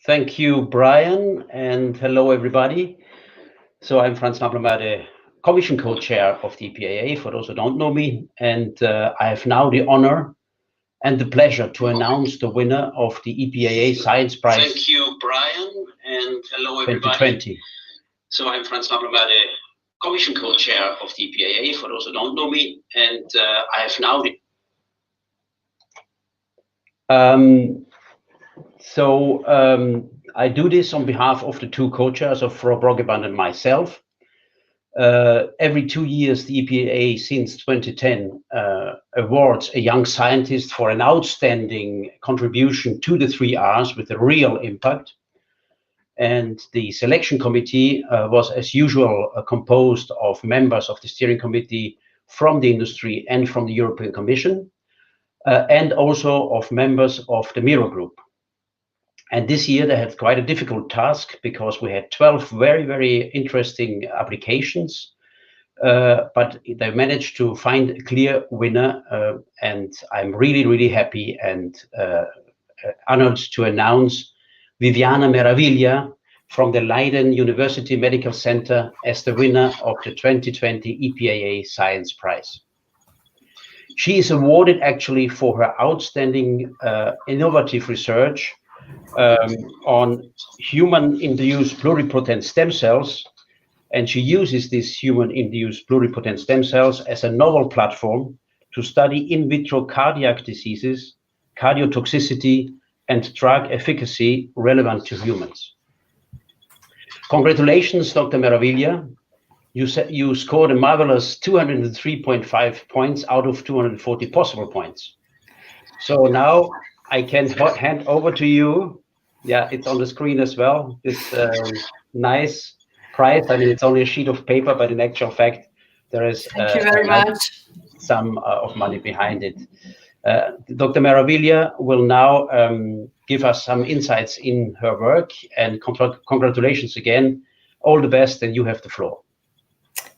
Thank you, Brian, and hello, everybody. So I'm Franz Mablomer, the Commission Co-Chair of the EPAA, for those who don't know me, and I have now the honor and the pleasure to announce the winner of the EPAA Science Prize. Thank you, Brian, and hello, everybody. 2020. So I'm Franz Mablomer, the Commission Co-Chair of the EPAA, for those who don't know me, and I have now the... I do this on behalf of the two co-chairs of Frau Broggeband and myself. Every 2 years, the EPAA since 2010 awards a young scientist for an outstanding contribution to the 3 Rs with a real impact. And the selection committee was, as usual, composed of members of the steering committee from the industry and from the European Commission, and also of members of the Miro Group. And this year they had quite a difficult task because we had 12 very, very interesting applications, but they managed to find a clear winner. And I'm really, really happy and honored to announce Viviana Meraviglia from the Leiden University Medical Center as the winner of the 2020 EPAA Science Prize. She is awarded actually for her outstanding innovative research on human-induced pluripotent stem cells, and she uses these human-induced pluripotent stem cells as a novel platform to study in vitro cardiac diseases, cardiotoxicity, and drug efficacy relevant to humans. Congratulations, Dr. Meraviglia. You scored a marvelous 203.5 points out of 240 possible points. So now I can hand over to you. Yeah, it's on the screen as well. This nice prize. I mean, it's only a sheet of paper, but in actual fact, there is Thank you very much. Some of money behind it. Dr. Meraviglia will now give us some insights in her work, and congratulations again. All the best, and you have the floor.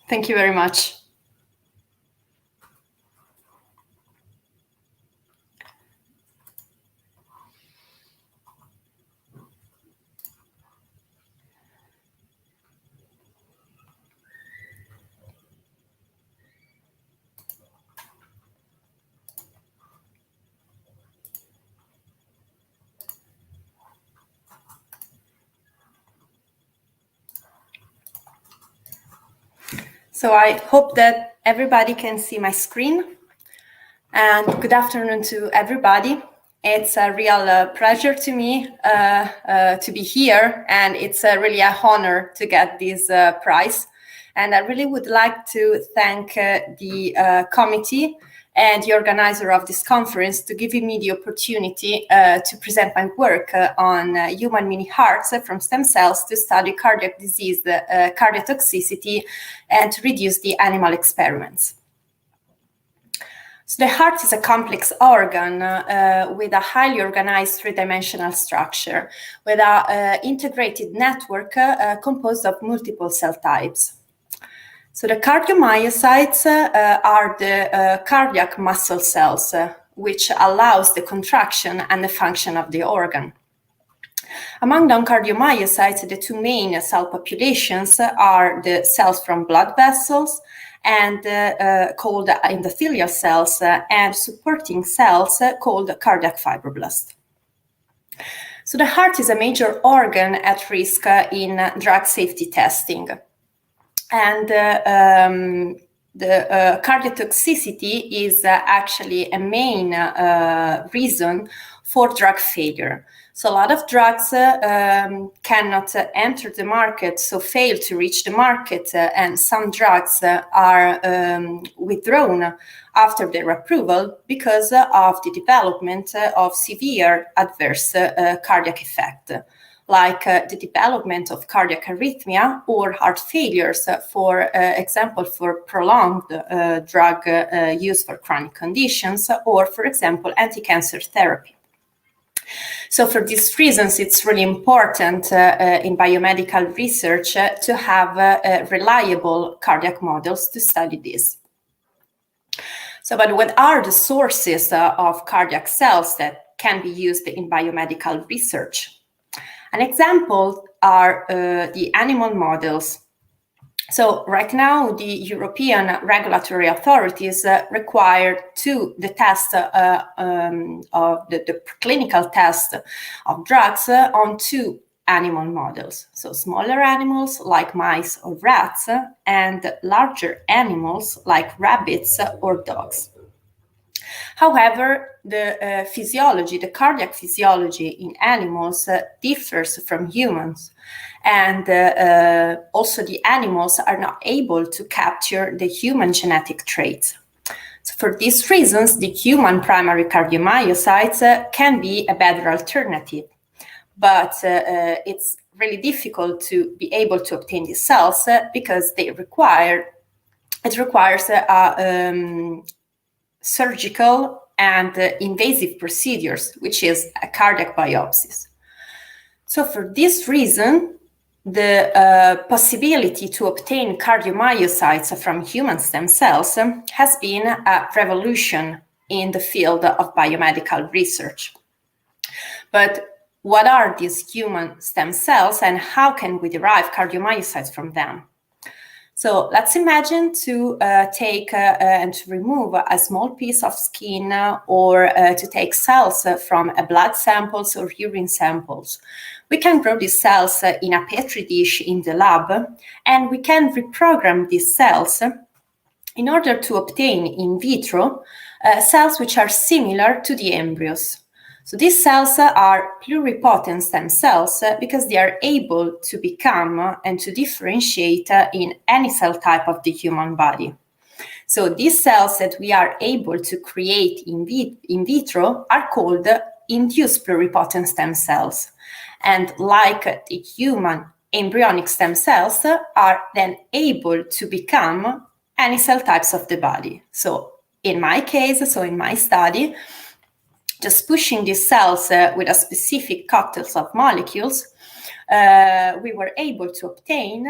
Thank you very much. So I hope that everybody can see my screen. And good afternoon to everybody. It's a real pleasure to me to be here, and it's really an honor to get this prize. And I really would like to thank the committee and the organizer of this conference to giving me the opportunity to present my work on human mini hearts from stem cells to study cardiac disease, cardiotoxicity, and to reduce the animal experiments. So the heart is a complex organ with a highly organized three-dimensional structure with an integrated network composed of multiple cell types. So the cardiomyocytes are the cardiac muscle cells, which allows the contraction and the function of the organ. Among non-cardiomyocytes, the two main cell populations are the cells from blood vessels and called endothelial cells and supporting cells called cardiac fibroblasts. So the heart is a major organ at risk in drug safety testing. And the cardiotoxicity is actually a main reason for drug failure. So a lot of drugs cannot enter the market, so fail to reach the market, and some drugs are withdrawn after their approval because of the development of severe adverse cardiac effect, like the development of cardiac arrhythmia or heart failures, for example, for prolonged drug use for chronic conditions, or, for example, anti-cancer therapy. So for these reasons, it's really important in biomedical research to have reliable cardiac models to study this. So, but what are the sources of cardiac cells that can be used in biomedical research? An example are the animal models. So right now, the European regulatory authorities require the test of the clinical test of drugs on 2 animal models. So smaller animals like mice or rats, and larger animals like rabbits or dogs. However, the physiology, the cardiac physiology in animals differs from humans. And also the animals are not able to capture the human genetic traits. So for these reasons, the human primary cardiomyocytes can be a better alternative. But it's really difficult to be able to obtain these cells because it requires surgical and invasive procedures, which is a cardiac biopsies. So for this reason, the possibility to obtain cardiomyocytes from human stem cells has been a revolution in the field of biomedical research. But what are these human stem cells and how can we derive cardiomyocytes from them? So let's imagine to take and to remove a small piece of skin or to take cells from blood samples or urine samples. We can grow these cells in a petri dish in the lab, and we can reprogram these cells in order to obtain in vitro cells which are similar to the embryos. So these cells are pluripotent stem cells because they are able to become and to differentiate in any cell type of the human body. So these cells that we are able to create in vitro are called induced pluripotent stem cells. And like the human embryonic stem cells are then able to become any cell types of the body. So in my case, so in my study, just pushing these cells with a specific cocktails of molecules, we were able to obtain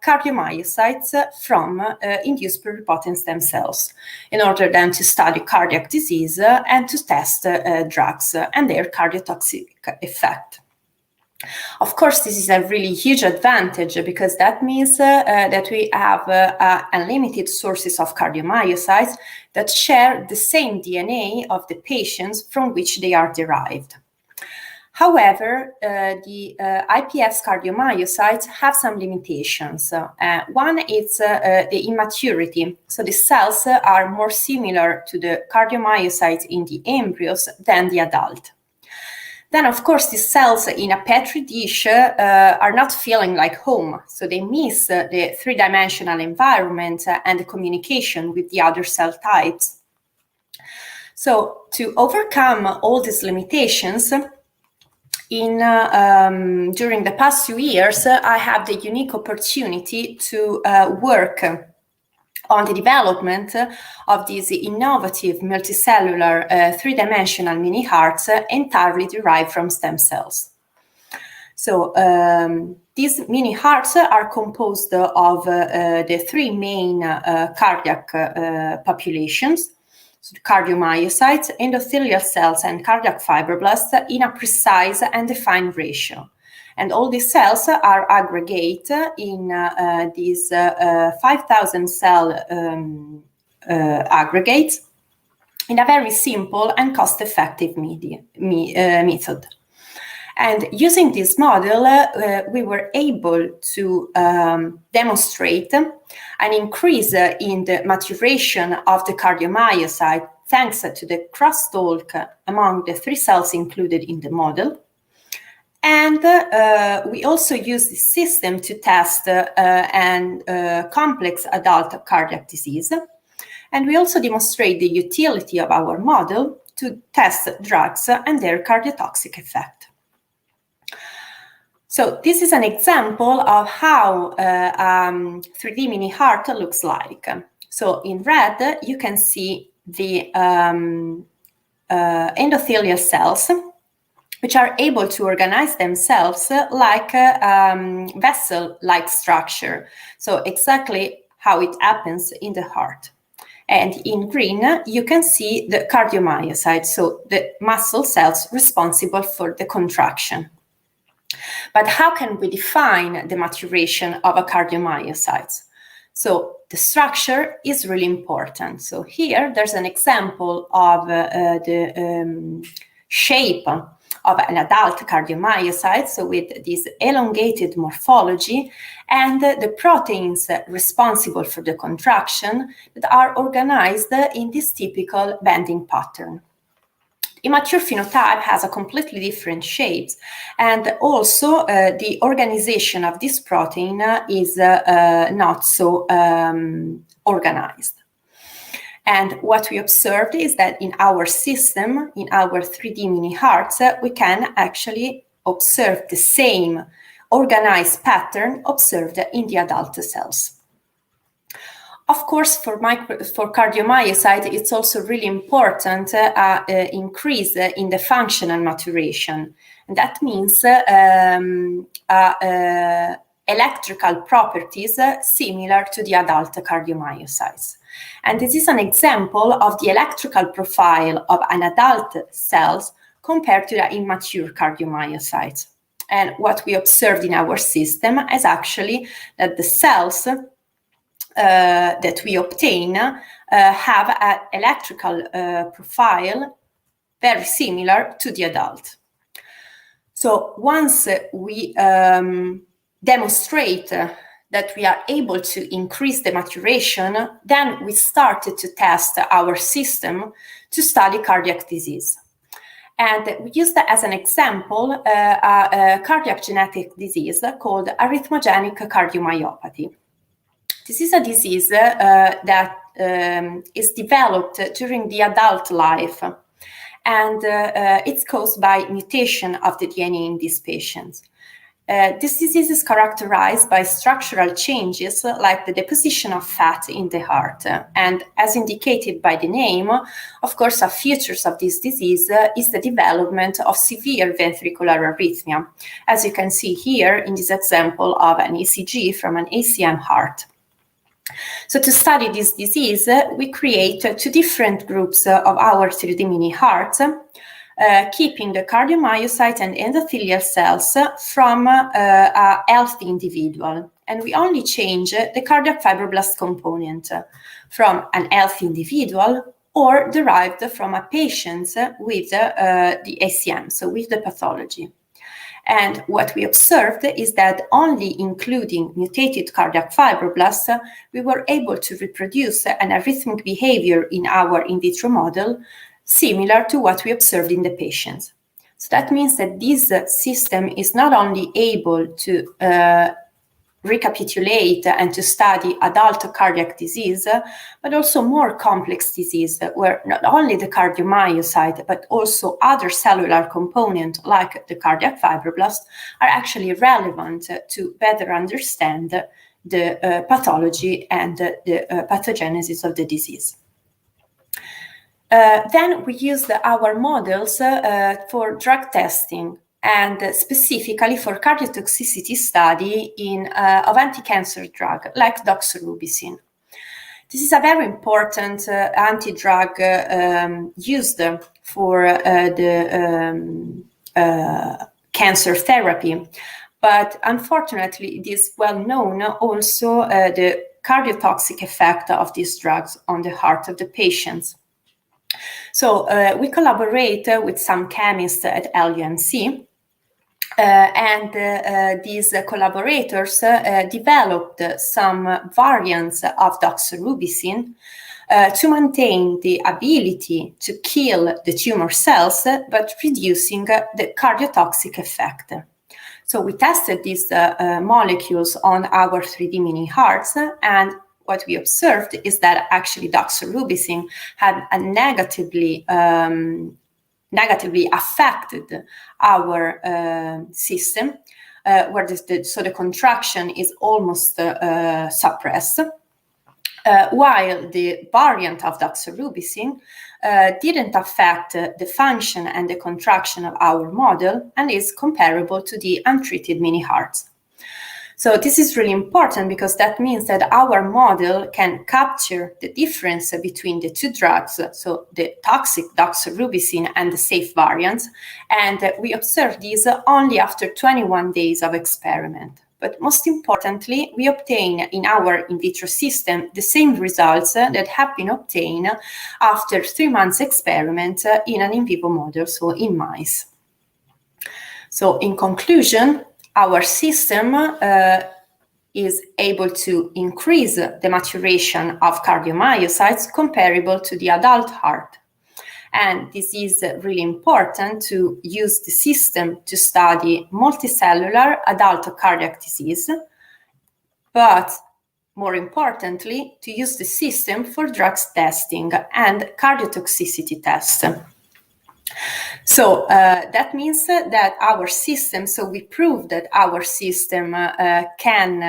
cardiomyocytes from induced pluripotent stem cells in order then to study cardiac disease and to test drugs and their cardiotoxic effect. Of course, this is a really huge advantage because that means that we have unlimited sources of cardiomyocytes that share the same DNA of the patients from which they are derived. However, the iPS cardiomyocytes have some limitations. One is the immaturity. So the cells are more similar to the cardiomyocytes in the embryos than the adult. Then, of course, the cells in a petri dish are not feeling like home. So they miss the three-dimensional environment and the communication with the other cell types. So to overcome all these limitations, during the past few years, I have the unique opportunity to work on the development of these innovative multicellular three-dimensional mini hearts entirely derived from stem cells. So these mini hearts are composed of the 3 main cardiac populations, so cardiomyocytes, endothelial cells, and cardiac fibroblasts in a precise and defined ratio. And all these cells are aggregate in these 5,000 cell aggregates in a very simple and cost-effective method. And using this model, we were able to demonstrate an increase in the maturation of the cardiomyocyte thanks to the crosstalk among the 3 cells included in the model. And we also use this system to test complex adult cardiac disease. And we also demonstrate the utility of our model to test drugs and their cardiotoxic effect. So this is an example of how 3D mini heart looks like. So in red, you can see the endothelial cells, which are able to organize themselves like a vessel-like structure. So exactly how it happens in the heart. And in green, you can see the cardiomyocytes, so the muscle cells responsible for the contraction. But how can we define the maturation of a cardiomyocyte? So the structure is really important. So here there's an example of the shape of an adult cardiomyocyte, so with this elongated morphology, and the proteins responsible for the contraction that are organized in this typical bending pattern. Immature phenotype has a completely different shape, and also the organization of this protein is not so organized. And what we observed is that in our system, in our 3D mini hearts, we can actually observe the same organized pattern observed in the adult cells. Of course, for cardiomyocyte, it's also really important increase in the functional maturation. And that means electrical properties similar to the adult cardiomyocytes. And this is an example of the electrical profile of an adult cells compared to the immature cardiomyocytes. And what we observed in our system is actually that the cells that we obtain have an electrical profile very similar to the adult. So once we demonstrate that we are able to increase the maturation, then we started to test our system to study cardiac disease. And we used as an example a cardiac genetic disease called arrhythmogenic cardiomyopathy. This is a disease that is developed during the adult life, and it's caused by mutation of the DNA in these patients. This disease is characterized by structural changes like the deposition of fat in the heart. And as indicated by the name, of course, a feature of this disease is the development of severe ventricular arrhythmia, as you can see here in this example of an ECG from an ACM heart. So to study this disease, we create two different groups of our 3D mini hearts, keeping the cardiomyocyte and endothelial cells from a healthy individual. And we only change the cardiac fibroblast component from an healthy individual or derived from a patient with the ACM, so with the pathology. And what we observed is that only including mutated cardiac fibroblasts, we were able to reproduce an arrhythmic behavior in our in vitro model similar to what we observed in the patients. So that means that this system is not only able to recapitulate and to study adult cardiac disease, but also more complex disease where not only the cardiomyocyte, but also other cellular components like the cardiac fibroblasts are actually relevant to better understand the pathology and the pathogenesis of the disease. Then we used our models for drug testing, and specifically for cardiotoxicity study of anti-cancer drug like doxorubicin. This is a very important anti-drug used for the cancer therapy, but unfortunately it is well known also the cardiotoxic effect of these drugs on the heart of the patients. So we collaborate with some chemists at LUMC. And these collaborators developed some variants of doxorubicin to maintain the ability to kill the tumor cells, but reducing the cardiotoxic effect. So we tested these molecules on our 3D mini hearts, and what we observed is that actually doxorubicin had a negatively affected our system, where the contraction is almost suppressed, while the variant of doxorubicin didn't affect the function and the contraction of our model and is comparable to the untreated mini hearts. So this is really important because that means that our model can capture the difference between the two drugs, so the toxic doxorubicin and the safe variants, and we observe these only after 21 days of experiment. But most importantly, we obtain in our in vitro system the same results that have been obtained after 3 months experiment in an in vivo model, so in mice. So in conclusion, our system is able to increase the maturation of cardiomyocytes comparable to the adult heart. And this is really important to use the system to study multicellular adult cardiac disease, but more importantly, to use the system for drugs testing and cardiotoxicity tests. So that means that our system, so we prove that our system can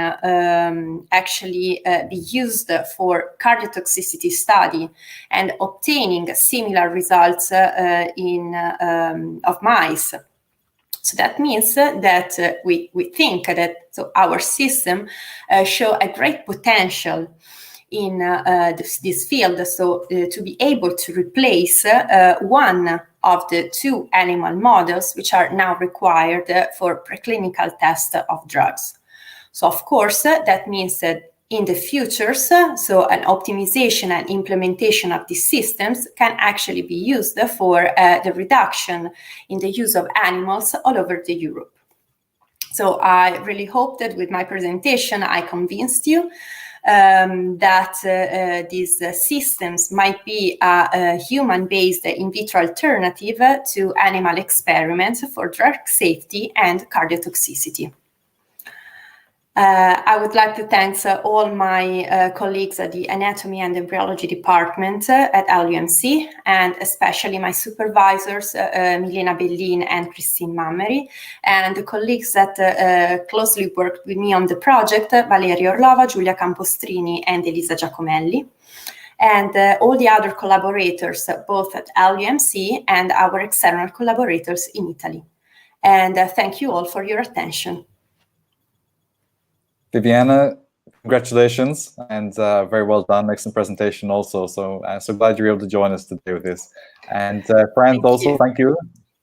actually be used for cardiotoxicity study and obtaining similar results of mice. So that means that we think that our system show a great potential in this field, so to be able to replace one of the 2 animal models which are now required for preclinical tests of drugs. So of course, that means that in the future, so an optimization and implementation of these systems can actually be used for the reduction in the use of animals all over Europe. So I really hope that with my presentation, I convinced you that these systems might be a human-based in vitro alternative to animal experiments for drug safety and cardiotoxicity. I would like to thank all my colleagues at the Anatomy and Embryology Department at LUMC, and especially my supervisors, Milena Bellin and Christine Mammery, and the colleagues that closely worked with me on the project, Valeria Orlova, Giulia Campostrini, and Elisa Giacomelli, and all the other collaborators, both at LUMC and our external collaborators in Italy. And thank you all for your attention. Viviana, congratulations, and very well done. Excellent presentation also. So glad you're able to join us today with this. And Franz, also thank you.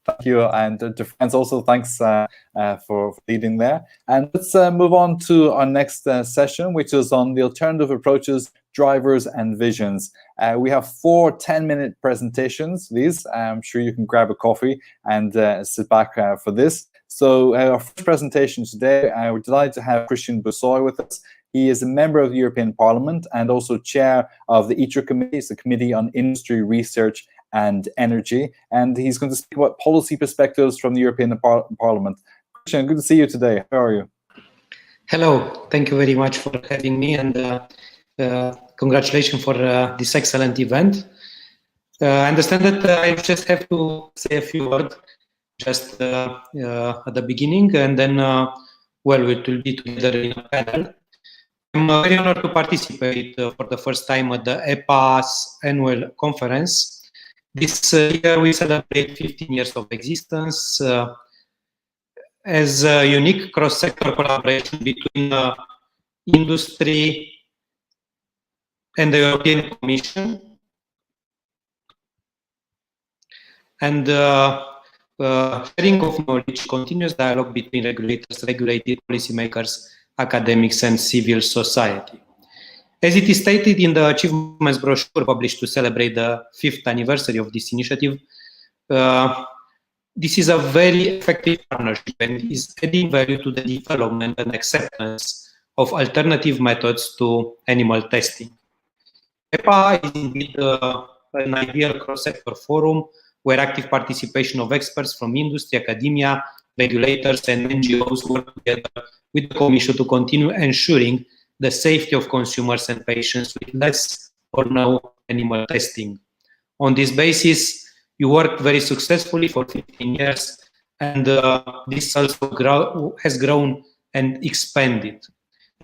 Thank you. And to Franz also, thanks for leading there. And let's move on to our next session, which is on the alternative approaches, drivers, and visions. We have 4 10-minute presentations. I'm sure you can grab a coffee and sit back for this. So our first presentation today, we're delighted to have Christian Bussoy with us. He is a member of the European Parliament and also chair of the ITRE committee. It's the Committee on Industry, Research and Energy. And he's going to speak about policy perspectives from the European Parliament. Christian, good to see you today. How are you? Hello. Thank you very much for having me, and congratulations for this excellent event. I understand that I just have to say a few words just at the beginning, and then, well, it will be together in a panel. I'm very honored to participate for the first time at the EPAA's annual conference. This year we celebrate 15 years of existence as a unique cross-sector collaboration between industry and the European Commission. And sharing of knowledge, continuous dialogue between regulators, regulated policymakers, academics, and civil society. As it is stated in the achievements brochure published to celebrate the 5th anniversary of this initiative, this is a very effective partnership and is adding value to the development and acceptance of alternative methods to animal testing. EPAA is indeed an ideal cross-sector forum where active participation of experts from industry, academia, regulators, and NGOs work together with the Commission to continue ensuring the safety of consumers and patients with less or no animal testing. On this basis, you worked very successfully for 15 years, and this also has grown and expanded.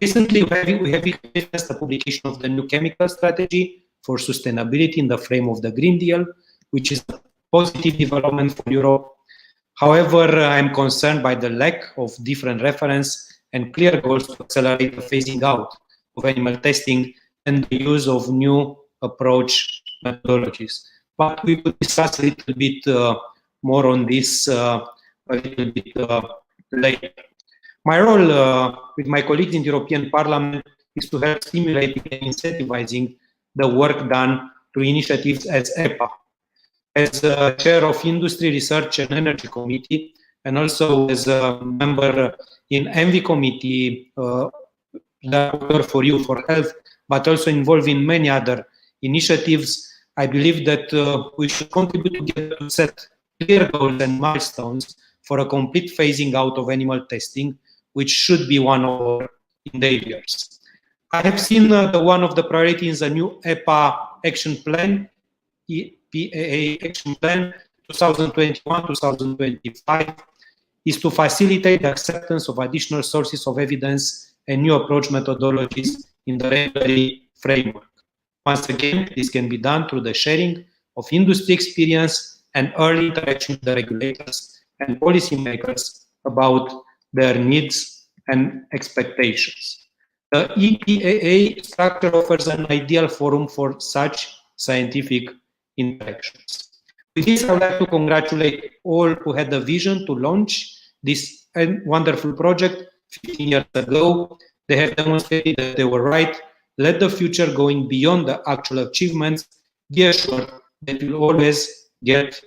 Recently, we have witnessed the publication of the new chemical strategy for sustainability in the frame of the Green Deal, which is a positive development for Europe. However, I'm concerned by the lack of different reference and clear goals to accelerate the phasing out of animal testing and the use of new approach methodologies. But we will discuss a little bit more on this a little bit later. My role with my colleagues in the European Parliament is to help stimulating and incentivizing the work done through initiatives as EPA. As chair of Industry, Research and Energy Committee, and also as a member in ENVI Committee, for you for health, but also involved in many other initiatives, I believe that we should contribute together to set clear goals and milestones for a complete phasing out of animal testing, which should be one of our endeavors. I have seen one of the priorities in the new EPA action plan, EPAA action plan 2021-2025, is to facilitate the acceptance of additional sources of evidence and new approach methodologies in the regulatory framework. Once again, this can be done through the sharing of industry experience and early interaction with the regulators and policymakers about their needs and expectations. The EPAA structure offers an ideal forum for such scientific interactions. With this, I would like to congratulate all who had the vision to launch this wonderful project 15 years ago. They have demonstrated that they were right, led the future going beyond the actual achievements. Be assured that you'll always get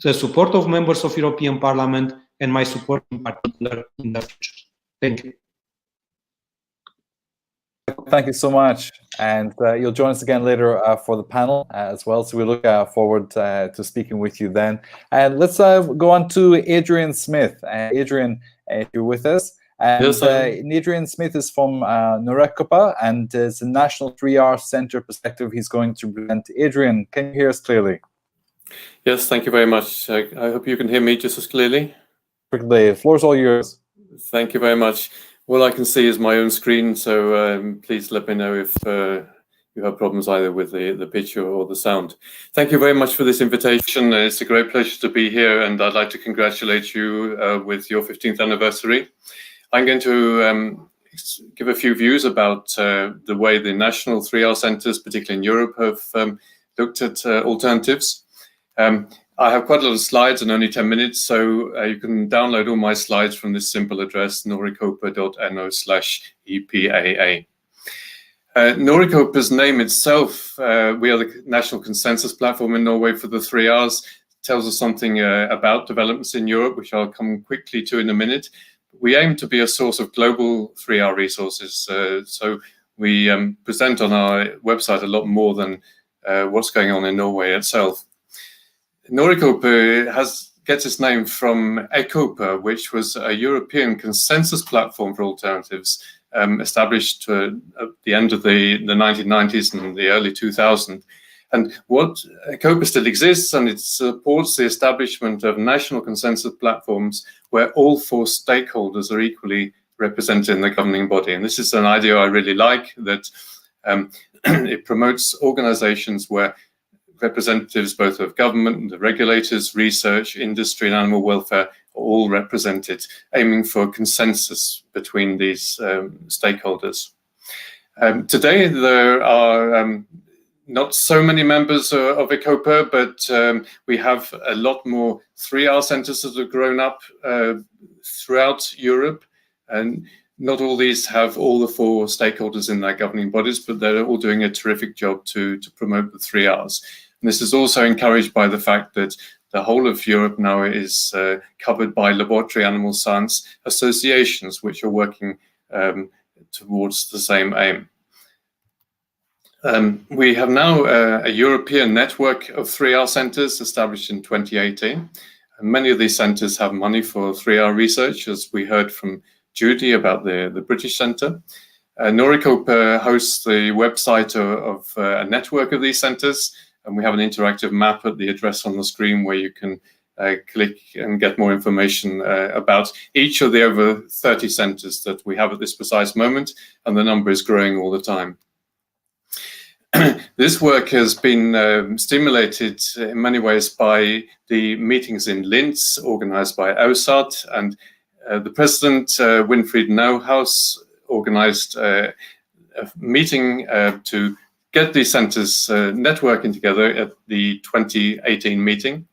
the support of members of European Parliament and my support in particular in the future. Thank you. Thank you so much. And you'll join us again later for the panel as well. So we look forward to speaking with you then. And let's go on to Adrian Smith. Adrian, if you're with us. And yes, Adrian Smith is from NORECOPA and is a National 3R Center perspective he's going to present. Adrian, can you hear us clearly? Yes, thank you very much. I hope you can hear me just as clearly. Perfectly. The floor is all yours. Thank you very much. All I can see is my own screen, so please let me know if you have problems either with the picture or the sound. Thank you very much for this invitation. It's a great pleasure to be here, and I'd like to congratulate you with your 15th anniversary. I'm going to give a few views about the way the national 3R centres, particularly in Europe, have looked at alternatives. I have quite a lot of slides and only 10 minutes, so you can download all my slides from this simple address, norecopa.no/EPAA. NORECOPA's name itself, we are the national consensus platform in Norway for the 3Rs, tells us something about developments in Europe, which I'll come quickly to in a minute. We aim to be a source of global 3R resources, so we present on our website a lot more than what's going on in Norway itself. NORECOPA gets its name from EPAA, which was a European consensus platform for alternatives established at the end of the 1990s and the early 2000s. And what EPAA still exists, and it supports the establishment of national consensus platforms where all 4 stakeholders are equally represented in the governing body. And this is an idea I really like, that it promotes organizations where representatives both of government, the regulators, research, industry and animal welfare are all represented, aiming for consensus between these stakeholders. Today there are not so many members of EPAA, but we have a lot more 3R centres that have grown up throughout Europe, and not all these have all the 4 stakeholders in their governing bodies, but they're all doing a terrific job to promote the 3Rs. And this is also encouraged by the fact that the whole of Europe now is covered by laboratory animal science associations, which are working towards the same aim. We have now a European network of 3R centres established in 2018. And many of these centres have money for 3R research, as we heard from Judy about the British Centre. NORECOPA hosts the website of a network of these centres, and we have an interactive map at the address on the screen where you can click and get more information about each of the over 30 centres that we have at this precise moment, and the number is growing all the time. This work has been stimulated in many ways by the meetings in Linz, organized by OSAT, and the president, Winfried Neuhaus, organized a meeting to get these centers networking together at the 2018 meeting.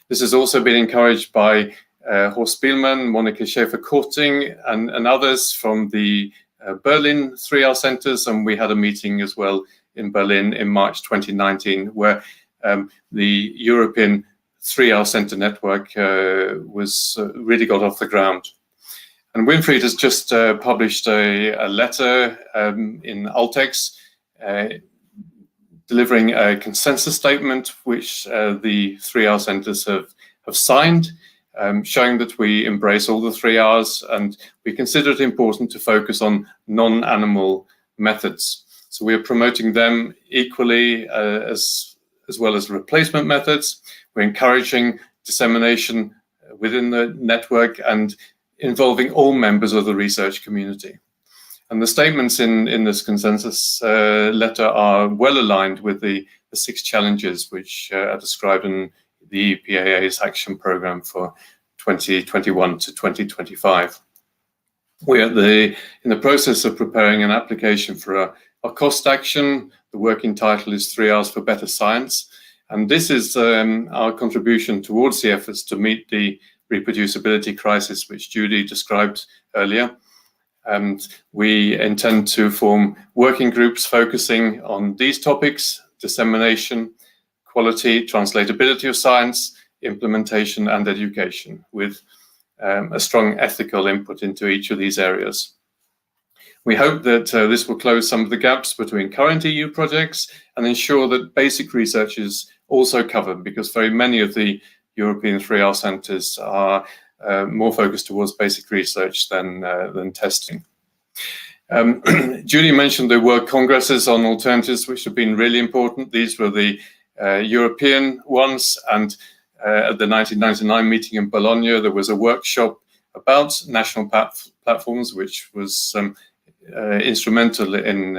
This has also been encouraged by Horst Spielmann, Monika Schäfer-Korting, and others from the Berlin 3R centers, and we had a meeting as well in Berlin in March 2019, where the European 3R center network was really got off the ground. And Winfried has just published a letter in Altex delivering a consensus statement which the 3R centers have signed, showing that we embrace all the 3Rs, and we consider it important to focus on non-animal methods. So we are promoting them equally as well as replacement methods. We're encouraging dissemination within the network and involving all members of the research community. And the statements in this consensus letter are well aligned with the 6 challenges which are described in the EPAA's action program for 2021 to 2025. We are in the process of preparing an application for a cost action. The working title is 3Rs for Better Science. And this is our contribution towards the efforts to meet the reproducibility crisis which Judy described earlier. And we intend to form working groups focusing on these topics: dissemination, quality, translatability of science, implementation, and education, with a strong ethical input into each of these areas. We hope that this will close some of the gaps between current EU projects and ensure that basic research is also covered, because very many of the European 3R centers are more focused towards basic research than testing. Julie mentioned there were congresses on alternatives which have been really important. These were the European ones, and at the 1999 meeting in Bologna, there was a workshop about national platforms, which was instrumental in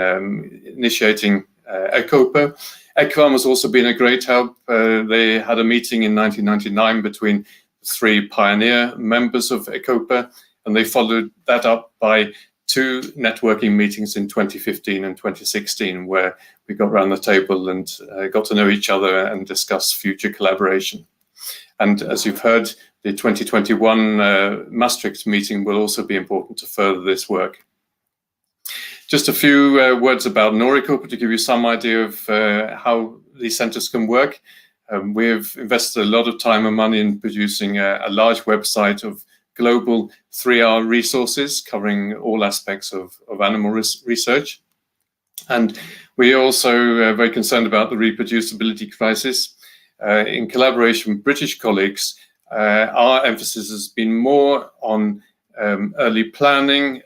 initiating ECOPA. ECOAM has also been a great help. They had a meeting in 1999 between 3 pioneer members of ECOPA, and they followed that up by 2 networking meetings in 2015 and 2016, where we got around the table and got to know each other and discuss future collaboration. And as you've heard, the 2021 Maastricht meeting will also be important to further this work. Just a few words about NORICOPA to give you some idea of how these centers can work. We've invested a lot of time and money in producing a large website of global 3R resources covering all aspects of animal research. And we are also very concerned about the reproducibility crisis. In collaboration with British colleagues, our emphasis has been more on early planning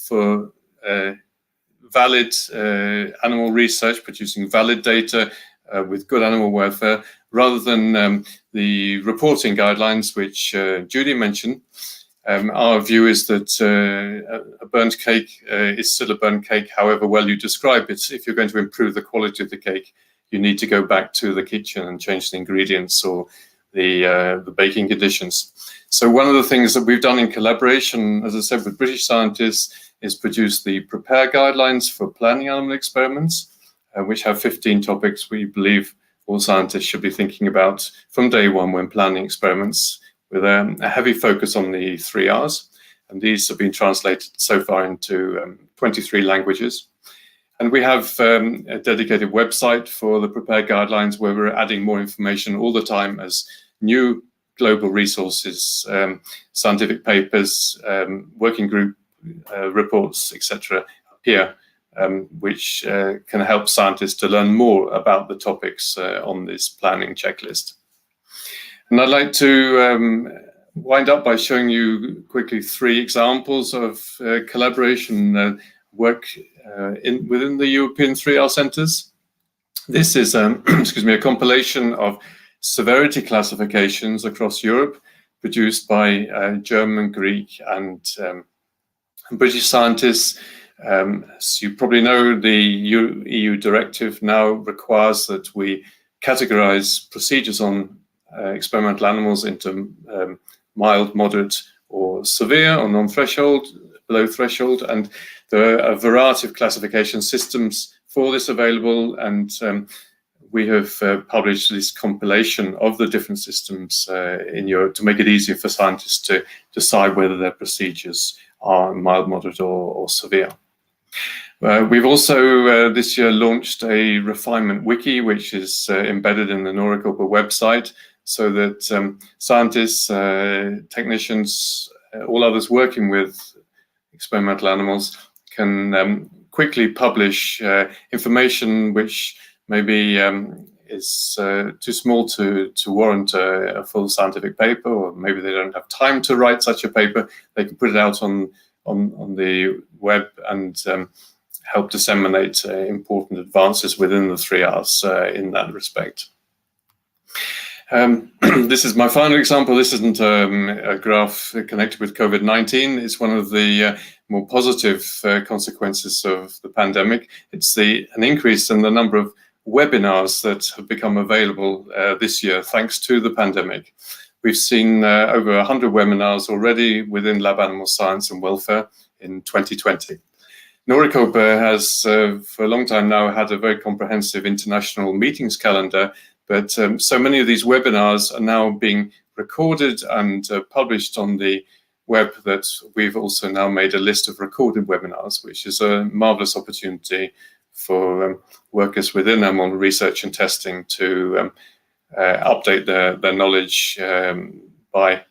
for valid animal research, producing valid data with good animal welfare, rather than the reporting guidelines, which Judy mentioned. Our view is that a burnt cake is still a burnt cake, however well you describe it. If you're going to improve the quality of the cake, you need to go back to the kitchen and change the ingredients or the baking conditions. So one of the things that we've done in collaboration, as I said, with British scientists, is produce the PREPARE guidelines for planning animal experiments, which have 15 topics we believe all scientists should be thinking about from day one when planning experiments, with a heavy focus on the 3Rs. And these have been translated so far into 23 languages. And we have a dedicated website for the PREPARE guidelines, where we're adding more information all the time as new global resources, scientific papers, working group reports, etc. appear, which can help scientists to learn more about the topics on this planning checklist. And I'd like to wind up by showing you quickly 3 examples of collaboration work within the European 3R centers. This is excuse me, a compilation of severity classifications across Europe produced by German, Greek, and British scientists. As you probably know, the EU directive now requires that we categorize procedures on experimental animals into mild, moderate, or severe or non-threshold, below threshold, and there are a variety of classification systems for this available, and we have published this compilation of the different systems in Europe to make it easier for scientists to decide whether their procedures are mild, moderate, or severe. We've also this year launched a refinement wiki, which is embedded in the NORICOPA website, so that scientists, technicians, all others working with experimental animals can quickly publish information which maybe is too small to warrant a full scientific paper, or maybe they don't have time to write such a paper. They can put it out on the web and help disseminate important advances within the 3 Rs in that respect. This is my final example. This isn't a graph connected with COVID-19. It's one of the more positive consequences of the pandemic. It's an increase in the number of webinars that have become available this year thanks to the pandemic. We've seen over 100 webinars already within lab animal science and welfare in 2020. NORICOPA has for a long time now had a very comprehensive international meetings calendar, but so many of these webinars are now being recorded and published on the web that we've also now made a list of recorded webinars, which is a marvelous opportunity for workers within animal research and testing to update their knowledge by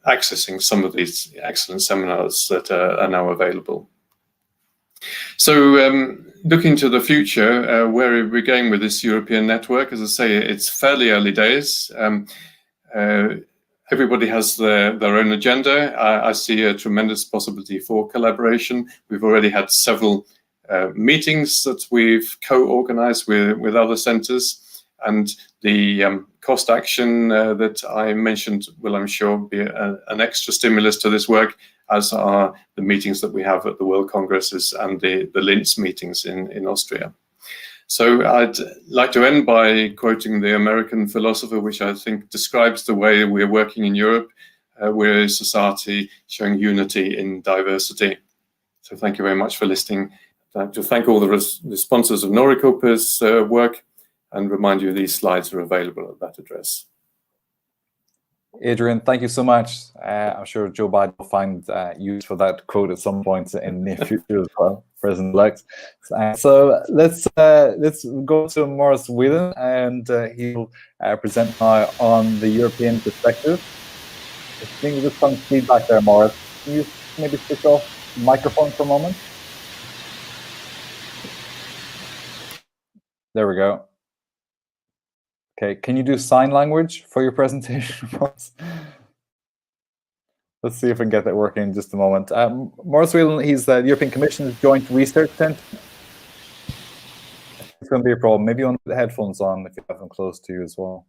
accessing some of these excellent seminars that are now available. So looking to the future, where are we going with this European network? As I say, it's fairly early days. Everybody has their own agenda. I see a tremendous possibility for collaboration. We've already had several meetings that we've co-organized with other centers, and the cost action that I mentioned will, I'm sure, be an extra stimulus to this work, as are the meetings that we have at the World Congresses and the Linz meetings in Austria. So I'd like to end by quoting the American philosopher, which I think describes the way we're working in Europe. We're a society showing unity in diversity. So thank you very much for listening. I'd like to thank all the sponsors of NORICOPA's work, and remind you these slides are available at that address. Adrian, thank you so much. I'm sure Joe Biden will find use for that quote at some point in the near future as well, President-elect. So let's go to Maurice Whelan, and he'll present now on the European perspective. I think there's some feedback there, Maurice. Can you maybe switch off the microphone for a moment? There we go. Okay, can you do sign language for your presentation for us? Let's see if we can get that working in just a moment. Maurice Whelan, he's the European Commission's Joint Research Centre. It's going to be a problem. Maybe you want to put the headphones on if you have them close to you as well.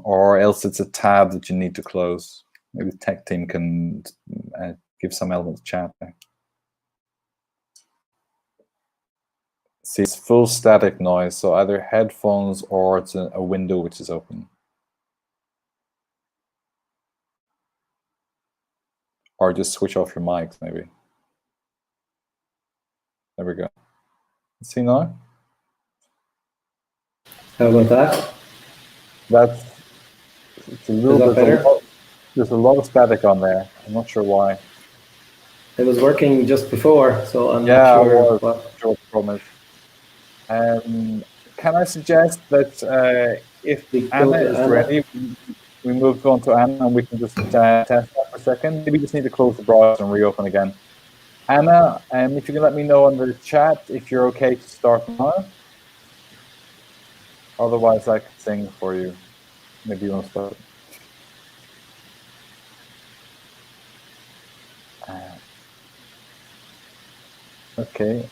Or else it's a tab that you need to close. Maybe the tech team can give some element of chat there. See, it's full static noise, so either headphones or it's a window which is open. Or just switch off your mics, maybe. There we go. See now? How about that? It's a little bit better. There's a lot of static on there. I'm not sure why. It was working just before, so I'm not sure what the problem is. Can I suggest that if Anna is ready, we move on to Anna and we can just test that for a second. Maybe just need to close the browser and reopen again. Anna, if you can let me know on the chat if you're okay to start now. Otherwise, I can sing for you. Maybe you want to start. Okay.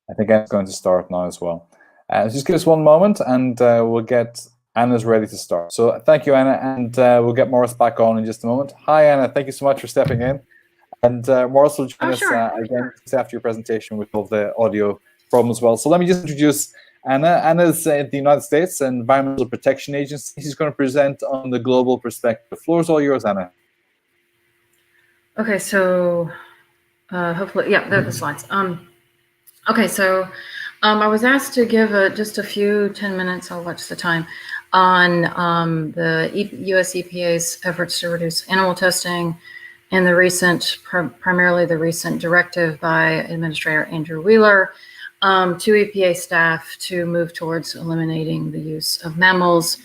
I think Anna's going to start now as well. Just give us one moment and we'll get Anna's ready to start. So thank you, Anna, and we'll get Maurice back on in just a moment. Hi, Anna. Thank you so much for stepping in. And Maurice will join us again just after your presentation with all the audio problems as well. So let me just introduce Anna. Anna's at the United States Environmental Protection Agency. She's going to present on the global perspective. The floor is all yours, Anna. Okay, so hopefully, yeah, there are the slides. Okay, so I was asked to give just a few 10 minutes, I'll watch the time, on the US EPA's efforts to reduce animal testing and the recent, primarily the recent directive by Administrator Andrew Wheeler to EPA staff to move towards eliminating the use of mammals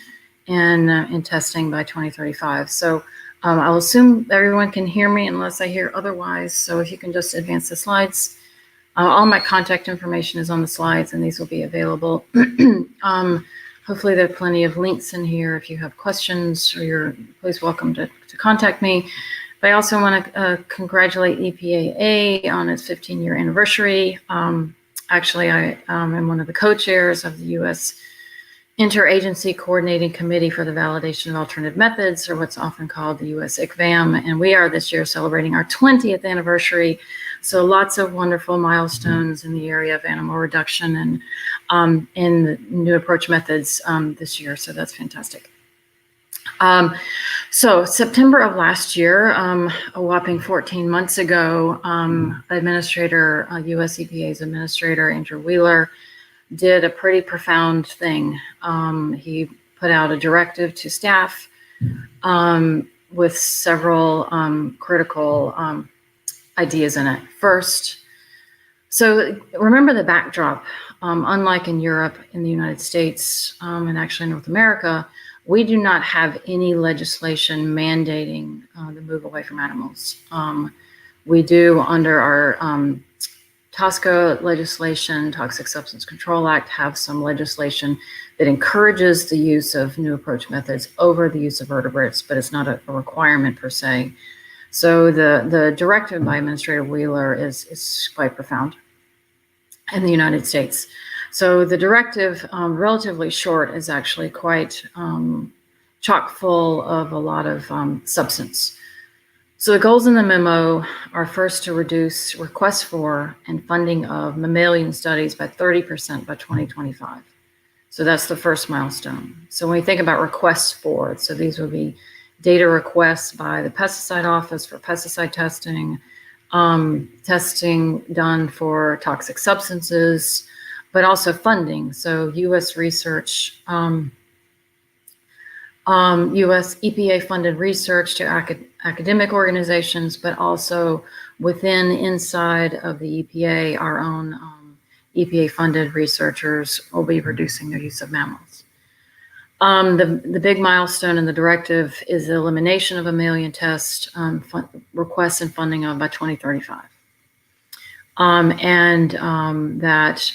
in testing by 2035. So I'll assume everyone can hear me unless I hear otherwise. So if you can just advance the slides. All my contact information is on the slides, and these will be available. Hopefully there are plenty of links in here if you have questions, or you're please welcome to contact me. But I also want to congratulate EPAA on its 15-year anniversary. Actually, I am one of the co-chairs of the U.S. Interagency Coordinating Committee for the Validation of Alternative Methods, or what's often called the U.S. ICVAM, and we are this year celebrating our 20th anniversary. So lots of wonderful milestones in the area of animal reduction and in the new approach methods this year. So that's fantastic. So September of last year, a whopping 14 months ago, Administrator, US EPA's Administrator Andrew Wheeler did a pretty profound thing. He put out a directive to staff with several critical ideas in it. First, so remember the backdrop. Unlike in Europe, in the United States, and actually North America, we do not have any legislation mandating the move away from animals. We do, under our TSCA legislation, Toxic Substance Control Act, have some legislation that encourages the use of new approach methods over the use of vertebrates, but it's not a requirement per se. So the directive by Administrator Wheeler is quite profound in the United States. So the directive, relatively short, is actually quite chock full of a lot of substance. So the goals in the memo are first to reduce requests for and funding of mammalian studies by 30% by 2025. So that's the first milestone. So when we think about requests for, so these would be data requests by the pesticide office for pesticide testing, testing done for toxic substances, but also funding. So U.S. research, U.S. EPA funded research to academic organizations, but also inside of the EPA, our own EPA funded researchers will be reducing their use of mammals. The big milestone in the directive is the elimination of mammalian test requests and funding of by 2035. That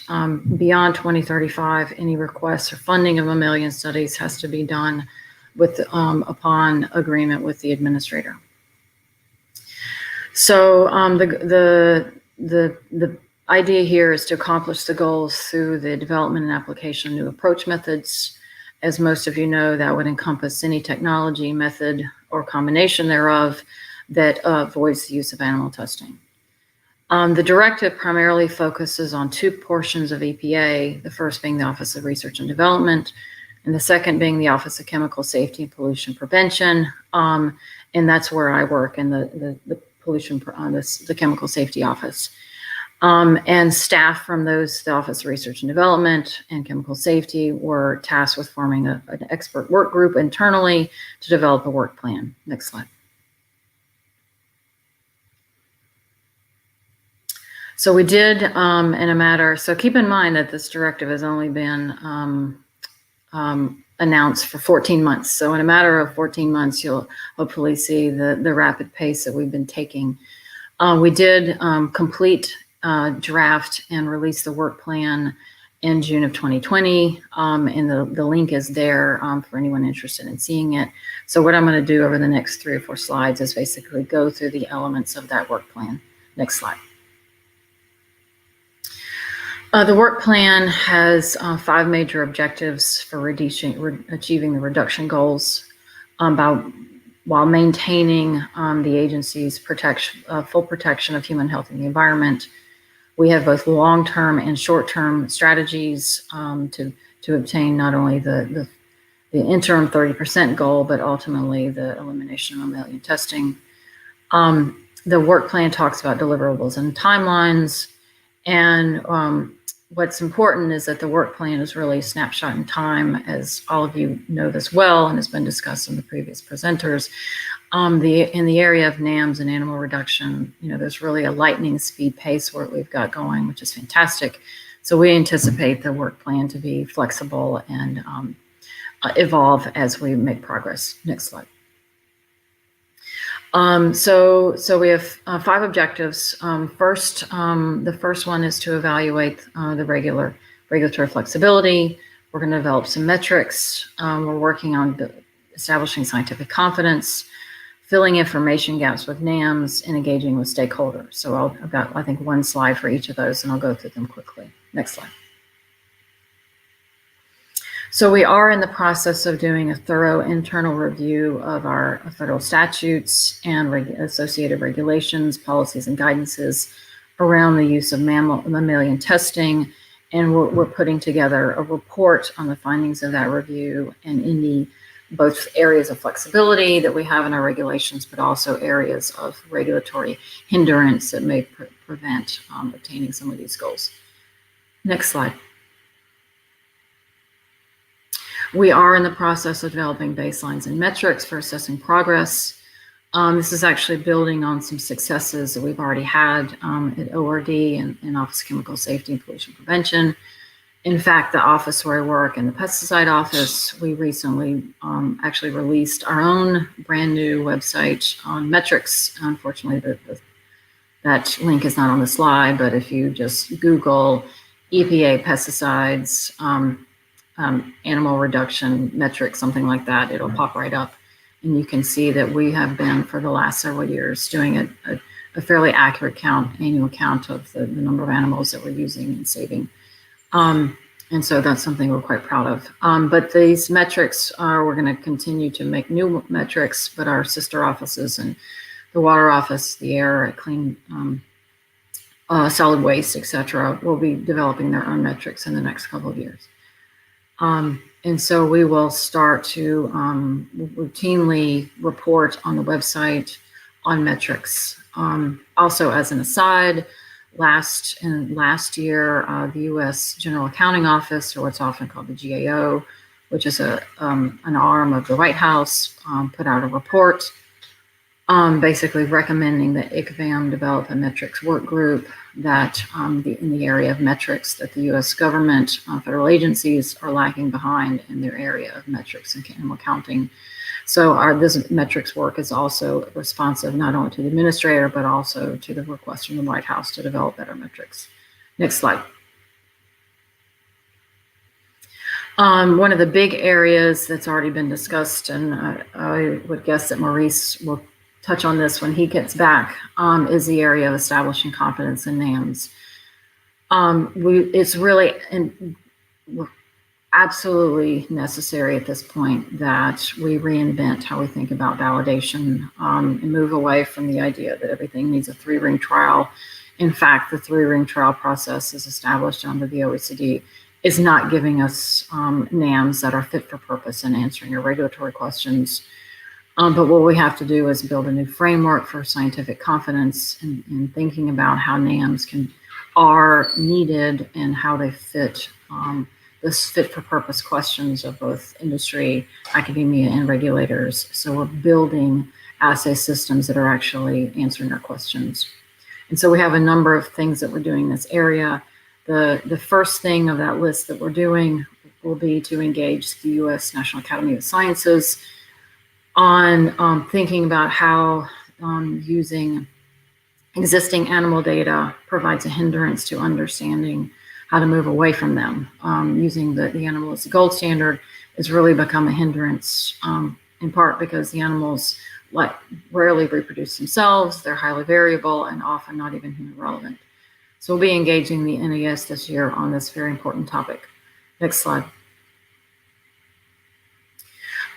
beyond 2035, any requests or funding of mammalian studies has to be done with upon agreement with the administrator. So the idea here is to accomplish the goals through the development and application of new approach methods. As most of you know, that would encompass any technology, method, or combination thereof that avoids the use of animal testing. The directive primarily focuses on two portions of EPA, the first being the Office of Research and Development, and the second being the Office of Chemical Safety and Pollution Prevention. And that's where I work in the pollution, the Chemical Safety Office. And staff from those, the Office of Research and Development and Chemical Safety, were tasked with forming an expert work group internally to develop a work plan. Next slide. So we did, in a matter, so keep in mind that this directive has only been announced for 14 months. So in a matter of 14 months, you'll hopefully see the rapid pace that we've been taking. We did complete draft and release the work plan in June of 2020. And the link is there for anyone interested in seeing it. So what I'm going to do over the next 3 or 4 slides is basically go through the elements of that work plan. Next slide. The work plan has 5 major objectives for achieving the reduction goals while maintaining the agency's full protection of human health and the environment. We have both long-term and short-term strategies to obtain not only the interim 30% goal, but ultimately the elimination of mammalian testing. The work plan talks about deliverables and timelines. And what's important is that the work plan is really a snapshot in time, as all of you know this well and has been discussed in the previous presenters. In the area of NAMs and animal reduction, there's really a lightning speed pace where we've got going, which is fantastic. So we anticipate the work plan to be flexible and evolve as we make progress. Next slide. So we have 5 objectives. The first one is to evaluate the regulatory flexibility. We're going to develop some metrics. We're working on establishing scientific confidence, filling information gaps with NAMs, and engaging with stakeholders. So I've got, I think, 1 slide for each of those, and I'll go through them quickly. Next slide. So we are in the process of doing a thorough internal review of our federal statutes and associated regulations, policies, and guidances around the use of mammalian testing. And we're putting together a report on the findings of that review and in both areas of flexibility that we have in our regulations, but also areas of regulatory hindrance that may prevent obtaining some of these goals. Next slide. We are in the process of developing baselines and metrics for assessing progress. This is actually building on some successes that we've already had at ORD and Office of Chemical Safety and Pollution Prevention. In fact, the office where I work in the pesticide office, we recently actually released our own brand new website on metrics. Unfortunately, that link is not on the slide, but if you just Google EPA pesticides, animal reduction metrics, something like that, it'll pop right up. And you can see that we have been, for the last several years, doing a fairly accurate annual count of the number of animals that we're using and saving. And so that's something we're quite proud of. But these metrics we're going to continue to make new metrics, but our sister offices and the water office, the air, clean, solid waste, etc., will be developing their own metrics in the next couple of years. And so we will start to routinely report on the website on metrics. Also, as an aside, last year, the U.S. General Accounting Office, or what's often called the GAO, which is an arm of the White House, put out a report basically recommending that ICVAM develop a metrics work group that in the area of metrics that the U.S. government, federal agencies are lagging behind in their area of metrics and animal counting. So this metrics work is also responsive not only to the administrator, but also to the request from the White House to develop better metrics. Next slide. One of the big areas that's already been discussed, and I would guess that Maurice will touch on this when he gets back, is the area of establishing confidence in NAMs. It's really absolutely necessary at this point that we reinvent how we think about validation and move away from the idea that everything needs a 3-ring trial. In fact, the 3-ring trial process is established under the OECD is not giving us NAMs that are fit for purpose in answering your regulatory questions. But what we have to do is build a new framework for scientific confidence in thinking about how NAMs are needed and how they fit this fit for purpose questions of both industry, academia, and regulators. So we're building assay systems that are actually answering our questions. And so we have a number of things that we're doing in this area. The first thing of that list that we're doing will be to engage the U.S. National Academy of Sciences on thinking about how using existing animal data provides a hindrance to understanding how to move away from them. Using the animal as the gold standard has really become a hindrance, in part because the animals rarely reproduce themselves, they're highly variable, and often not even human relevant. So we'll be engaging the NAS this year on this very important topic. Next slide.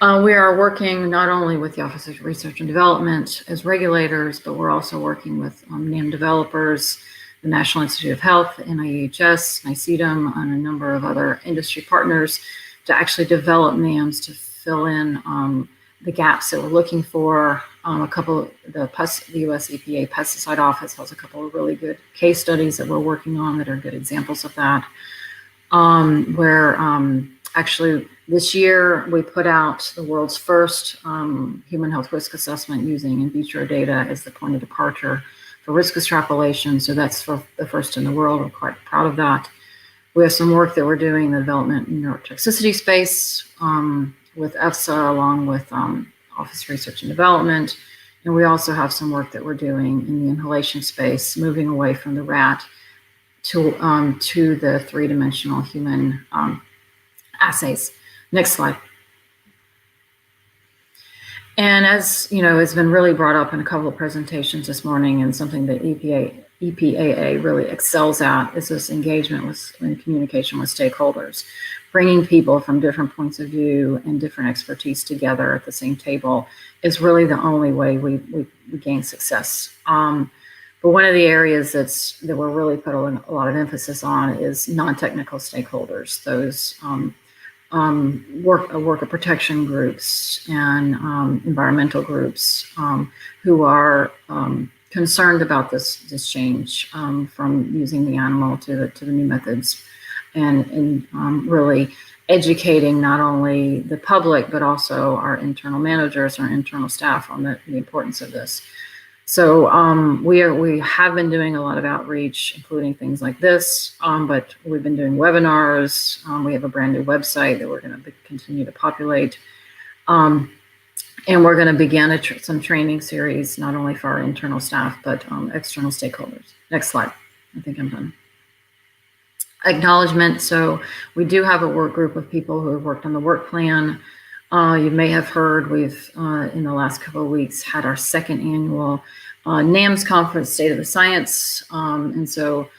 We are working not only with the Office of Research and Development as regulators, but we're also working with NAM developers, the National Institute of Health, NIHS, NICEDM, and a number of other industry partners to actually develop NAMs to fill in the gaps that we're looking for the US EPA Pesticide Office has a couple of really good case studies that we're working on that are good examples of that. Actually this year we put out the world's first human health risk assessment using in vitro data as the point of departure for risk extrapolation. So that's for the first in the world. We're quite proud of that. We have some work that we're doing in the development in neurotoxicity space with EFSA along with Office of Research and Development. And we also have some work that we're doing in the inhalation space, moving away from the rat to the three-dimensional human assays. Next slide. And as you know, it's been really brought up in a couple of presentations this morning, and something that EPAA really excels at is this engagement and communication with stakeholders. Bringing people from different points of view and different expertise together at the same table is really the only way we gain success. But one of the areas that we're really putting a lot of emphasis on is non-technical stakeholders, those worker protection groups and environmental groups who are concerned about this change from using the animal to the new methods, and really educating not only the public but also our internal managers, our internal staff on the importance of this. So we have been doing a lot of outreach, including things like this, but we've been doing webinars. We have a brand new website that we're going to continue to populate. And we're going to begin some training series, not only for our internal staff, but external stakeholders. Next slide. I think I'm done. Acknowledgement. So we do have a work group of people who have worked on the work plan. You may have heard we've, in the last couple of weeks, had our second annual NAMS conference, State of the Science. And so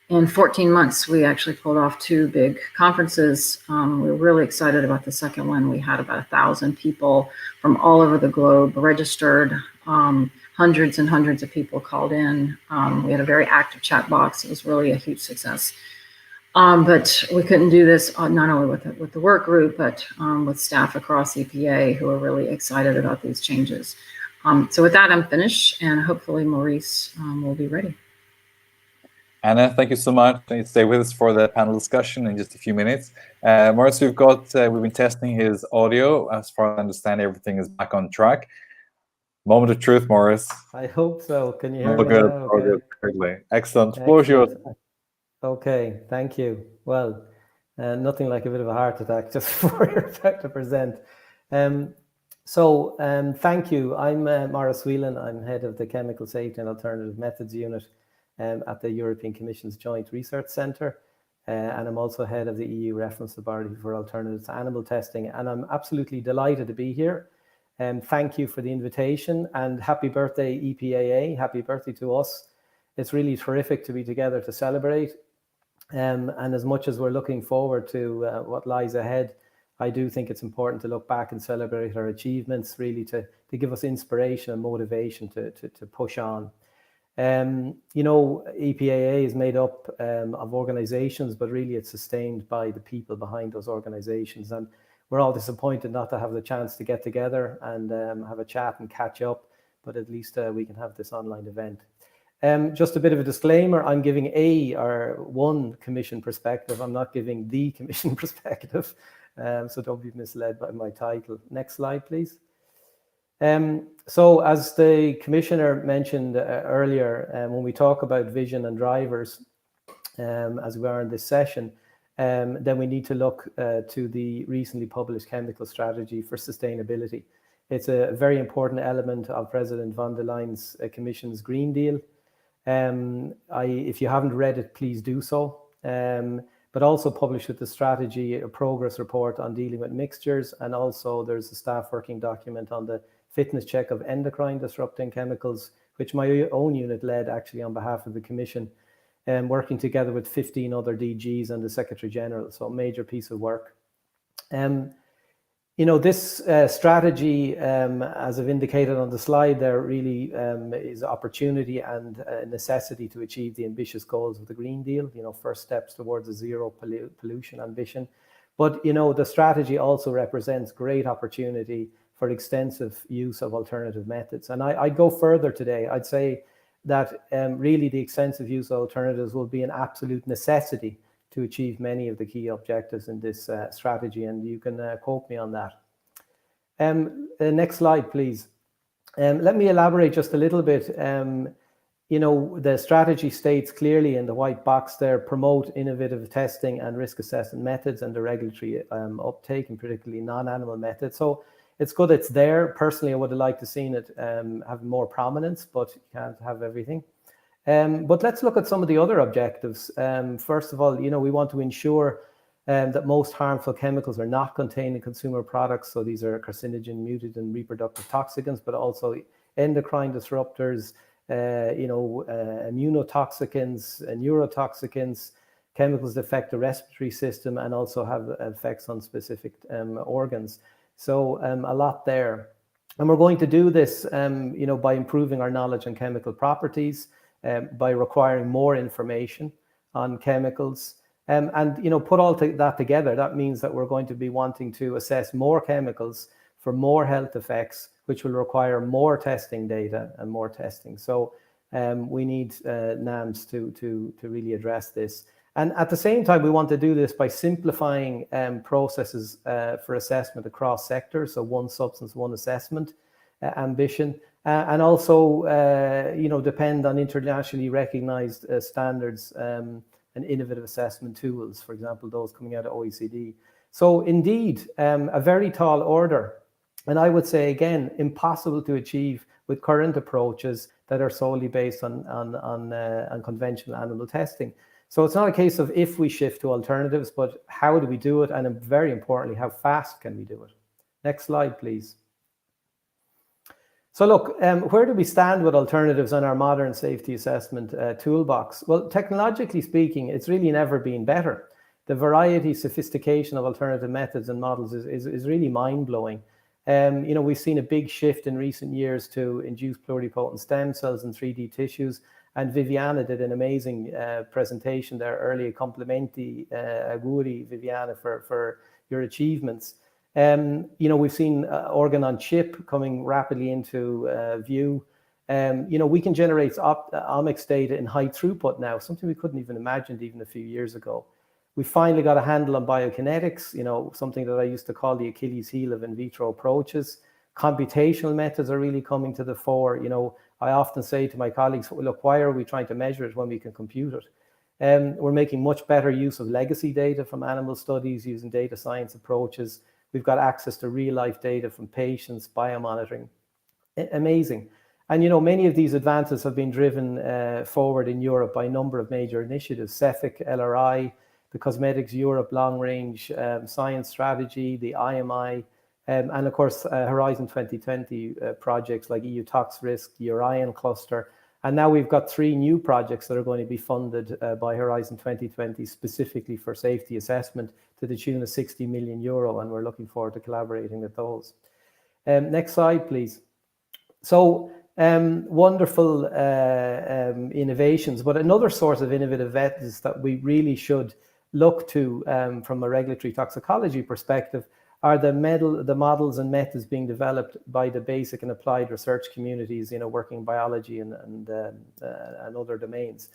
in 14 months, we actually pulled off 2 big conferences. We're really excited about the second one. We had about 1,000 people from all over the globe registered. Hundreds and hundreds of people called in. We had a very active chat box. It was really a huge success. But we couldn't do this not only with the work group, but with staff across EPA who are really excited about these changes. So with that, I'm finished, and hopefully Maurice will be ready. Anna, thank you so much. Can you stay with us for the panel discussion in just a few minutes? Maurice, we've been testing his audio. As far as I understand, everything is back on track. Moment of truth, Maurice. I hope so. Can you hear all me good, now? all good. Excellent. Excellent. Okay, thank you. Well, nothing like a bit of a heart attack just before you're about to present. Thank you. I'm Maurice Whelan. I'm head of the Chemical Safety and Alternative Methods Unit at the European Commission's Joint Research Centre. And I'm also head of the EU Reference Laboratory for Alternatives to Animal Testing. And I'm absolutely delighted to be here. Thank you for the invitation, and happy birthday, EPAA. Happy birthday to us. It's really terrific to be together to celebrate. And as much as we're looking forward to what lies ahead, I do think it's important to look back and celebrate our achievements, really to give us inspiration and motivation to push on. You know, EPAA is made up of organizations, but really it's sustained by the people behind those organizations. And we're all disappointed not to have the chance to get together and have a chat and catch up, but at least we can have this online event. Just a bit of a disclaimer, I'm giving one Commission perspective. I'm not giving the Commission perspective, so don't be misled by my title. Next slide, please. So as the Commissioner mentioned earlier, when we talk about vision and drivers, as we are in this session, then we need to look to the recently published Chemical Strategy for Sustainability. It's a very important element of President von der Leyen's Commission's Green Deal. If you haven't read it, please do so. But also published with the strategy a progress report on dealing with mixtures, and also there's a staff working document on the fitness check of endocrine disrupting chemicals, which my own unit led actually on behalf of the Commission, working together with 15 other DGs and the Secretary General. So a major piece of work. You know, this strategy, as I've indicated on the slide there, really is opportunity and a necessity to achieve the ambitious goals of the Green Deal, you know, first steps towards a zero pollution ambition. But, you know, the strategy also represents great opportunity for extensive use of alternative methods. And I'd go further today. I'd say that really the extensive use of alternatives will be an absolute necessity to achieve many of the key objectives in this strategy, and you can quote me on that. Next slide, please. Let me elaborate just a little bit. You know, the strategy states clearly in the white box there, promote innovative testing and risk assessment methods and the regulatory uptake, and particularly non-animal methods. So it's good it's there. Personally, I would have liked to seen it have more prominence, but you can't have everything. But let's look at some of the other objectives. First of all, you know, we want to ensure that most harmful chemicals are not contained in consumer products. So these are carcinogen, mutagen, reproductive toxicants, but also endocrine disruptors, you know, immunotoxicants, neurotoxicants, chemicals that affect the respiratory system and also have effects on specific organs. So a lot there. And we're going to do this, you know, by improving our knowledge on chemical properties, by requiring more information on chemicals. And, you know, put all that together, that means that we're going to be wanting to assess more chemicals for more health effects, which will require more testing data and more testing. So we need NAMs to really address this. And at the same time, we want to do this by simplifying processes for assessment across sectors. So one substance, one assessment ambition, and also, you know, depend on internationally recognized standards and innovative assessment tools, for example, those coming out of OECD. So indeed, a very tall order. And I would say, again, impossible to achieve with current approaches that are solely based on conventional animal testing. So it's not a case of if we shift to alternatives, but how do we do it? And very importantly, how fast can we do it? Next slide, please. So look, where do we stand with alternatives on our modern safety assessment toolbox? Well, technologically speaking, it's really never been better. The variety, sophistication of alternative methods and models is really mind-blowing. You know, we've seen a big shift in recent years to induce pluripotent stem cells and 3D tissues. And Viviana did an amazing presentation there earlier. Complimenti auguri, Viviana, for your achievements. You know, we've seen organ on chip coming rapidly into view. You know, we can generate omics data in high throughput now, something we couldn't even imagine even a few years ago. We finally got a handle on biokinetics, you know, something that I used to call the Achilles heel of in vitro approaches. Computational methods are really coming to the fore. You know, I often say to my colleagues, look, why are we trying to measure it when we can compute it? We're making much better use of legacy data from animal studies using data science approaches. We've got access to real-life data from patients, biomonitoring. Amazing. And, you know, many of these advances have been driven forward in Europe by a number of major initiatives, CEFIC, LRI, the Cosmetics Europe Long-Range Science Strategy, the IMI, and of course, Horizon 2020 projects like EU Tox Risk, the Orion Cluster. And now we've got 3 new projects that are going to be funded by Horizon 2020 specifically for safety assessment to the tune of €60 million, and we're looking forward to collaborating with those. Next slide, please. So wonderful innovations, but another source of innovative methods that we really should look to from a regulatory toxicology perspective are the models and methods being developed by the basic and applied research communities, you know, working in biology and other domains.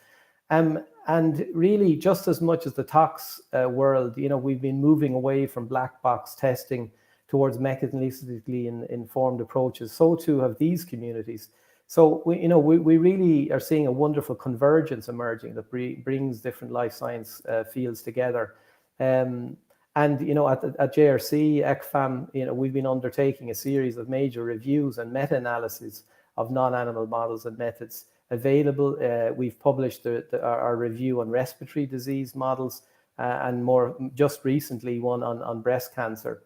And really, just as much as the tox world, you know, we've been moving away from black box testing towards mechanistically informed approaches. So too have these communities. So we really are seeing a wonderful convergence emerging that brings different life science fields together. And you know, at JRC, ECFAM, you know, we've been undertaking a series of major reviews and meta-analyses of non-animal models and methods available. We've published our review on respiratory disease models and more just recently one on breast cancer.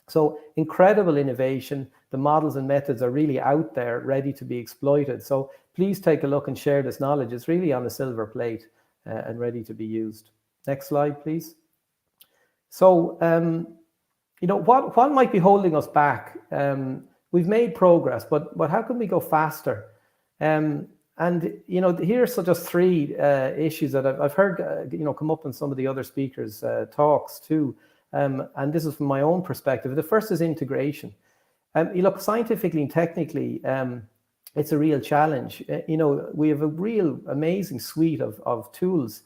So incredible innovation. The models and methods are really out there, ready to be exploited. So please take a look and share this knowledge. It's really on a silver plate and ready to be used. Next slide, please. So, you know, what might be holding us back? We've made progress, but how can we go faster? And, you know, here's just 3 issues that I've heard, you know, come up in some of the other speakers' talks too. And this is from my own perspective. The first is integration. Look, scientifically and technically, it's a real challenge. We have a real amazing suite of tools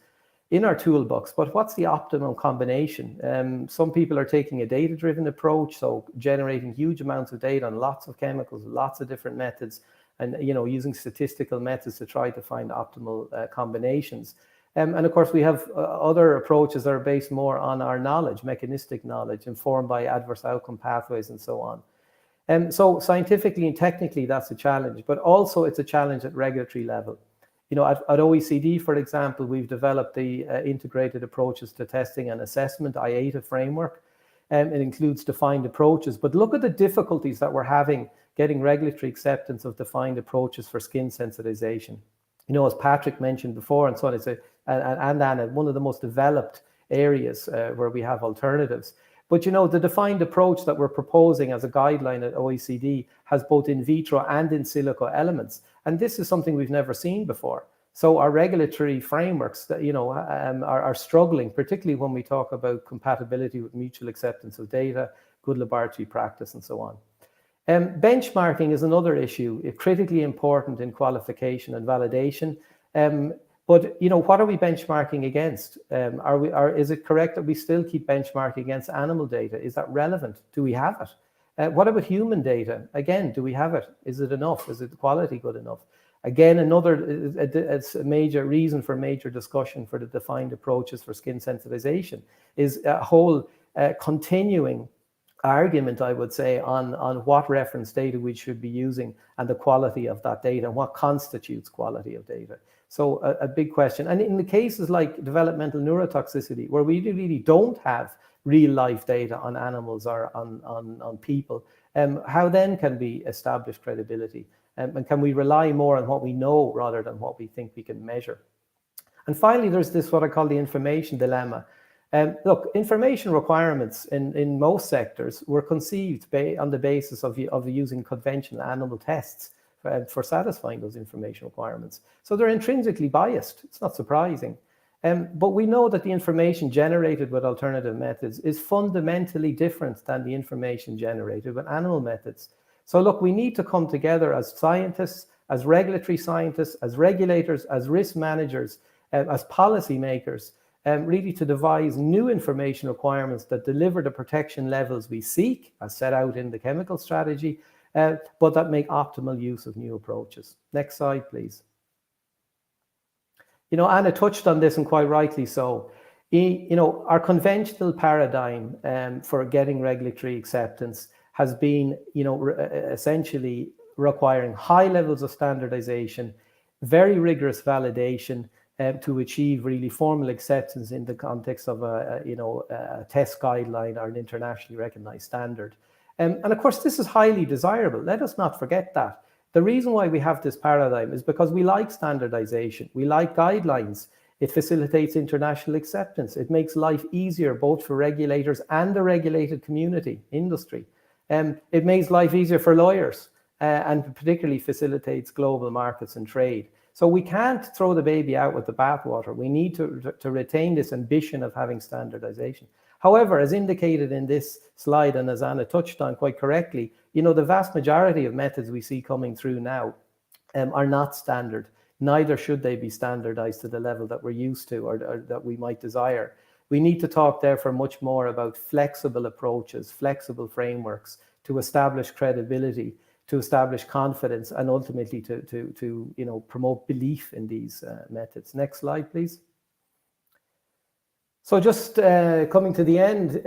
in our toolbox, but what's the optimum combination? Some people are taking a data-driven approach, so generating huge amounts of data on lots of chemicals, lots of different methods, and using statistical methods to try to find optimal combinations. And of course, we have other approaches that are based more on our knowledge, mechanistic knowledge, informed by adverse outcome pathways and so on. So scientifically and technically, that's a challenge, but also it's a challenge at regulatory level. At OECD, for example, we've developed the integrated approaches to testing and assessment, IATA framework. It includes defined approaches, but look at the difficulties that we're having getting regulatory acceptance of defined approaches for skin sensitization. As Patrick mentioned before, and so on, and Anna, one of the most developed areas where we have alternatives. But the defined approach that we're proposing as a guideline at OECD has both in vitro and in silico elements. And this is something we've never seen before. So our regulatory frameworks that, are struggling, particularly when we talk about compatibility with mutual acceptance of data, good laboratory practice, and so on. Benchmarking is another issue, critically important in qualification and validation. But what are we benchmarking against? Is it correct that we still keep benchmarking against animal data? Is that relevant? Do we have it? What about human data? Again, do we have it? Is it enough? Is it the quality good enough? Again, it's a major reason for major discussion for the defined approaches for skin sensitization is a whole continuing argument, I would say, on what reference data we should be using and the quality of that data and what constitutes quality of data. So a big question. And in the cases like developmental neurotoxicity, where we really don't have real life data on animals or on people, how then can we establish credibility? And can we rely more on what we know rather than what we think we can measure? And finally, there's this, what I call the information dilemma. Look, information requirements in most sectors were conceived on the basis of using conventional animal tests for satisfying those information requirements. So they're intrinsically biased. It's not surprising. But we know that the information generated with alternative methods is fundamentally different than the information generated with animal methods. So look, we need to come together as scientists, as regulatory scientists, as regulators, as risk managers, as policymakers, really to devise new information requirements that deliver the protection levels we seek, as set out in the chemical strategy, but that make optimal use of new approaches. Next slide, please. Anna touched on this, and quite rightly so. Our conventional paradigm for getting regulatory acceptance has been, essentially requiring high levels of standardization, very rigorous validation to achieve really formal acceptance in the context of a test guideline or an internationally recognized standard. And of course, this is highly desirable. Let us not forget that. The reason why we have this paradigm is because we like standardization. We like guidelines. It facilitates international acceptance. It makes life easier both for regulators and the regulated community, industry. It makes life easier for lawyers and particularly facilitates global markets and trade. So we can't throw the baby out with the bathwater. We need to retain this ambition of having standardization. However, as indicated in this slide, and as Anna touched on quite correctly, the vast majority of methods we see coming through now are not standard. Neither should they be standardized to the level that we're used to or that we might desire. We need to talk therefore much more about flexible approaches, flexible frameworks to establish credibility, to establish confidence, and ultimately to promote belief in these methods. Next slide, please. So just coming to the end,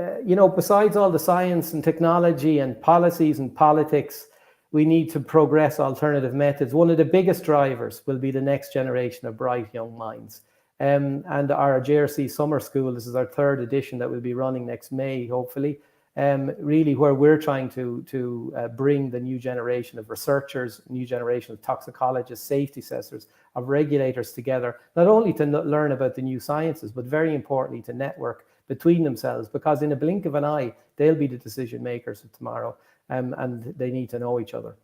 besides all the science and technology and policies and politics, we need to progress alternative methods. One of the biggest drivers will be the next generation of bright young minds. And our JRC Summer School, this is our third edition that will be running next May, hopefully, really where we're trying to bring the new generation of researchers, new generation of toxicologists, safety assessors, of regulators together, not only to learn about the new sciences, but very importantly to network between themselves, because in a blink of an eye, they'll be the decision makers of tomorrow, and they need to know each other.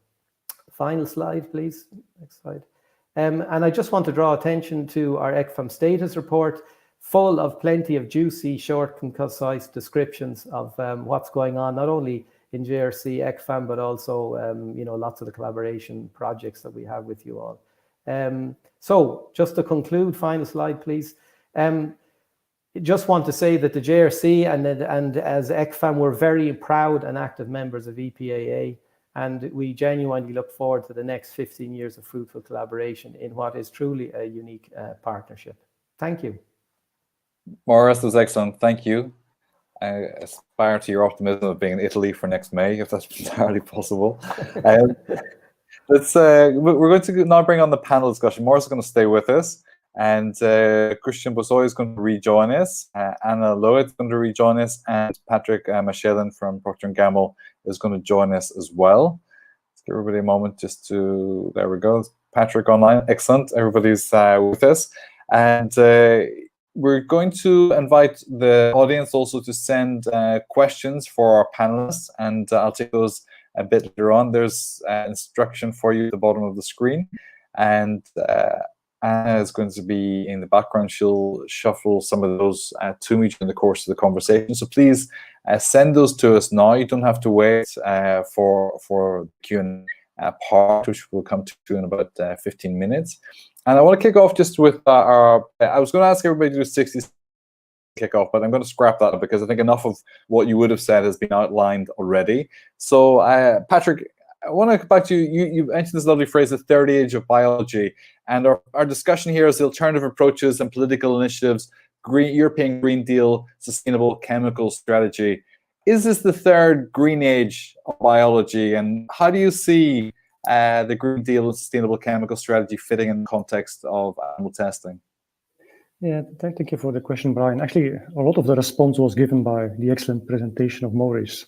Final slide, please. Next slide. And I just want to draw attention to our ECFAM status report, full of plenty of juicy, short, concise descriptions of what's going on, not only in JRC, ECFAM, but also, lots of the collaboration projects that we have with you all. So just to conclude, final slide, please. Just want to say that the JRC and as ECFAM, we're very proud and active members of EPAA, and we genuinely look forward to the next 15 years of fruitful collaboration in what is truly a unique partnership. Thank you. Maurice, that was excellent. Thank you. I aspire to your optimism of being in Italy for next May, if that's entirely possible. We're going to now bring on the panel discussion. Maurice is going to stay with us, and Christian Bosoy is going to rejoin us. Anna Lowe is going to rejoin us, and Patrick Michelin from Procter & Gamble is going to join us as well. Let's give everybody a moment just to, there we go. Patrick online, excellent. Everybody's with us. And we're going to invite the audience also to send questions for our panelists, and I'll take those a bit later on. There's instruction for you at the bottom of the screen, and Anna is going to be in the background. She'll shuffle some of those to me during the course of the conversation. So please send those to us now. You don't have to wait for the Q&A part, which we'll come to in about 15 minutes. And I want to kick off just with I was going to ask everybody to do 60 kick off, but I'm going to scrap that because I think enough of what you would have said has been outlined already. So Patrick, I want to come back to you. You mentioned this lovely phrase, the third age of biology. And our discussion here is the alternative approaches and political initiatives, European Green Deal, sustainable chemical strategy. Is this the third green age of biology? And how do you see the Green Deal and sustainable chemical strategy fitting in the context of animal testing? Yeah, thank you for the question, Brian. Actually, a lot of the response was given by the excellent presentation of Maurice,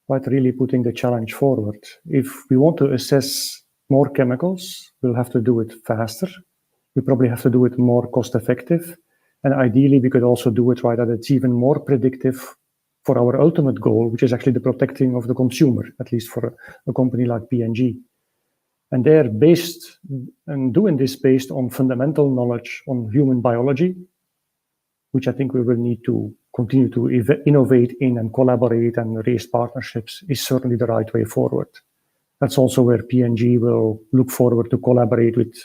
right? Really putting the challenge forward. If we want to assess more chemicals, we'll have to do it faster. We probably have to do it more cost effective. And ideally, we could also do it right that it's even more predictive for our ultimate goal, which is actually the protecting of the consumer, at least for a company like P&G. And they're based and doing this based on fundamental knowledge on human biology, which I think we will need to continue to innovate in and collaborate and raise partnerships is certainly the right way forward. That's also where P&G will look forward to collaborate with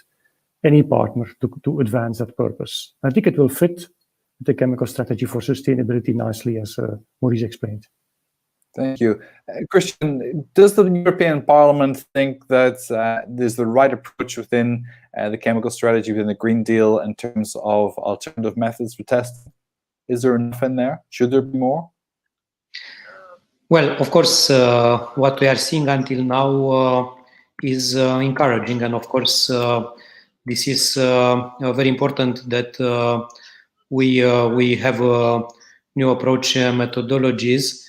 any partner to advance that purpose. I think it will fit the chemical strategy for sustainability nicely, as Maurice explained. Thank you. Christian, does the European Parliament think that there's the right approach within the chemical strategy, within the Green Deal, in terms of alternative methods for testing? Is there enough in there? Should there be more? Well, of course, what we are seeing until now is encouraging. And of course, this is very important that we have new approach methodologies.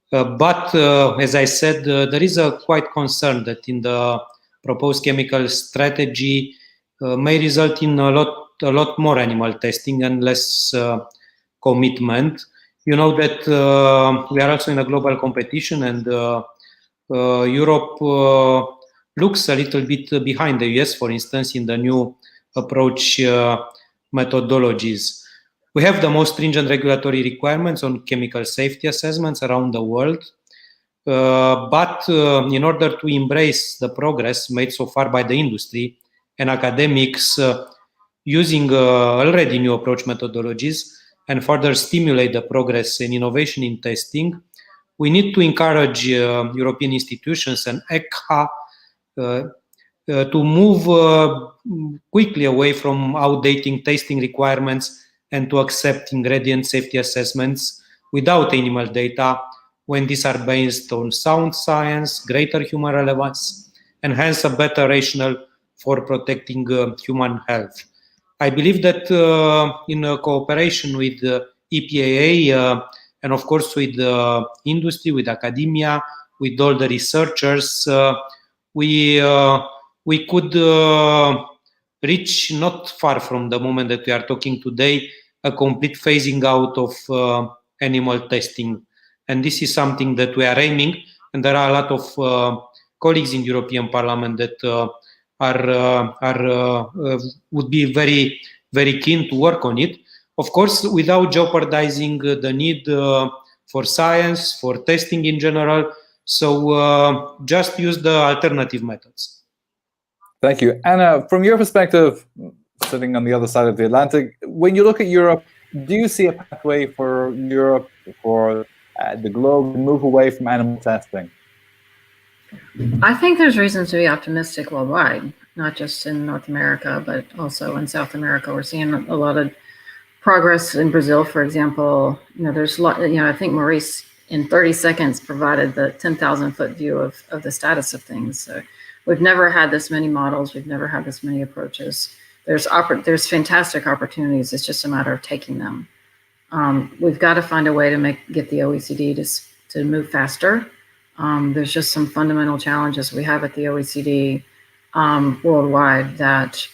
But as I said, there is a quite concern that in the proposed chemical strategy may result in a lot more animal testing and less commitment. You know that we are also in a global competition, and Europe looks a little bit behind the US, for instance, in the new approach methodologies. We have the most stringent regulatory requirements on chemical safety assessments around the world. But in order to embrace the progress made so far by the industry and academics using already new approach methodologies and further stimulate the progress and innovation in testing, we need to encourage European institutions and ECHA to move quickly away from outdated testing requirements and to accept ingredient safety assessments without animal data when these are based on sound science, greater human relevance, and hence a better rationale for protecting human health. I believe that in cooperation with EPAA and of course with the industry, with academia, with all the researchers, we could reach not far from the moment that we are talking today, a complete phasing out of animal testing. And this is something that we are aiming, and there are a lot of colleagues in the European Parliament that would be very, very keen to work on it. Of course, without jeopardizing the need for science, for testing in general, So just use the alternative methods. Thank you. Anna, from your perspective, sitting on the other side of the Atlantic, when you look at Europe, do you see a pathway for Europe, for the globe, to move away from animal testing? I think there's reasons to be optimistic worldwide, not just in North America, but also in South America. We're seeing a lot of progress in Brazil, for example. There's a lot, I think Maurice in 30 seconds provided the 10,000-foot view of the status of things. So we've never had this many models. We've never had this many approaches. There's fantastic opportunities. It's just a matter of taking them. We've got to find a way to get the OECD to move faster. There's just some fundamental challenges we have at the OECD worldwide that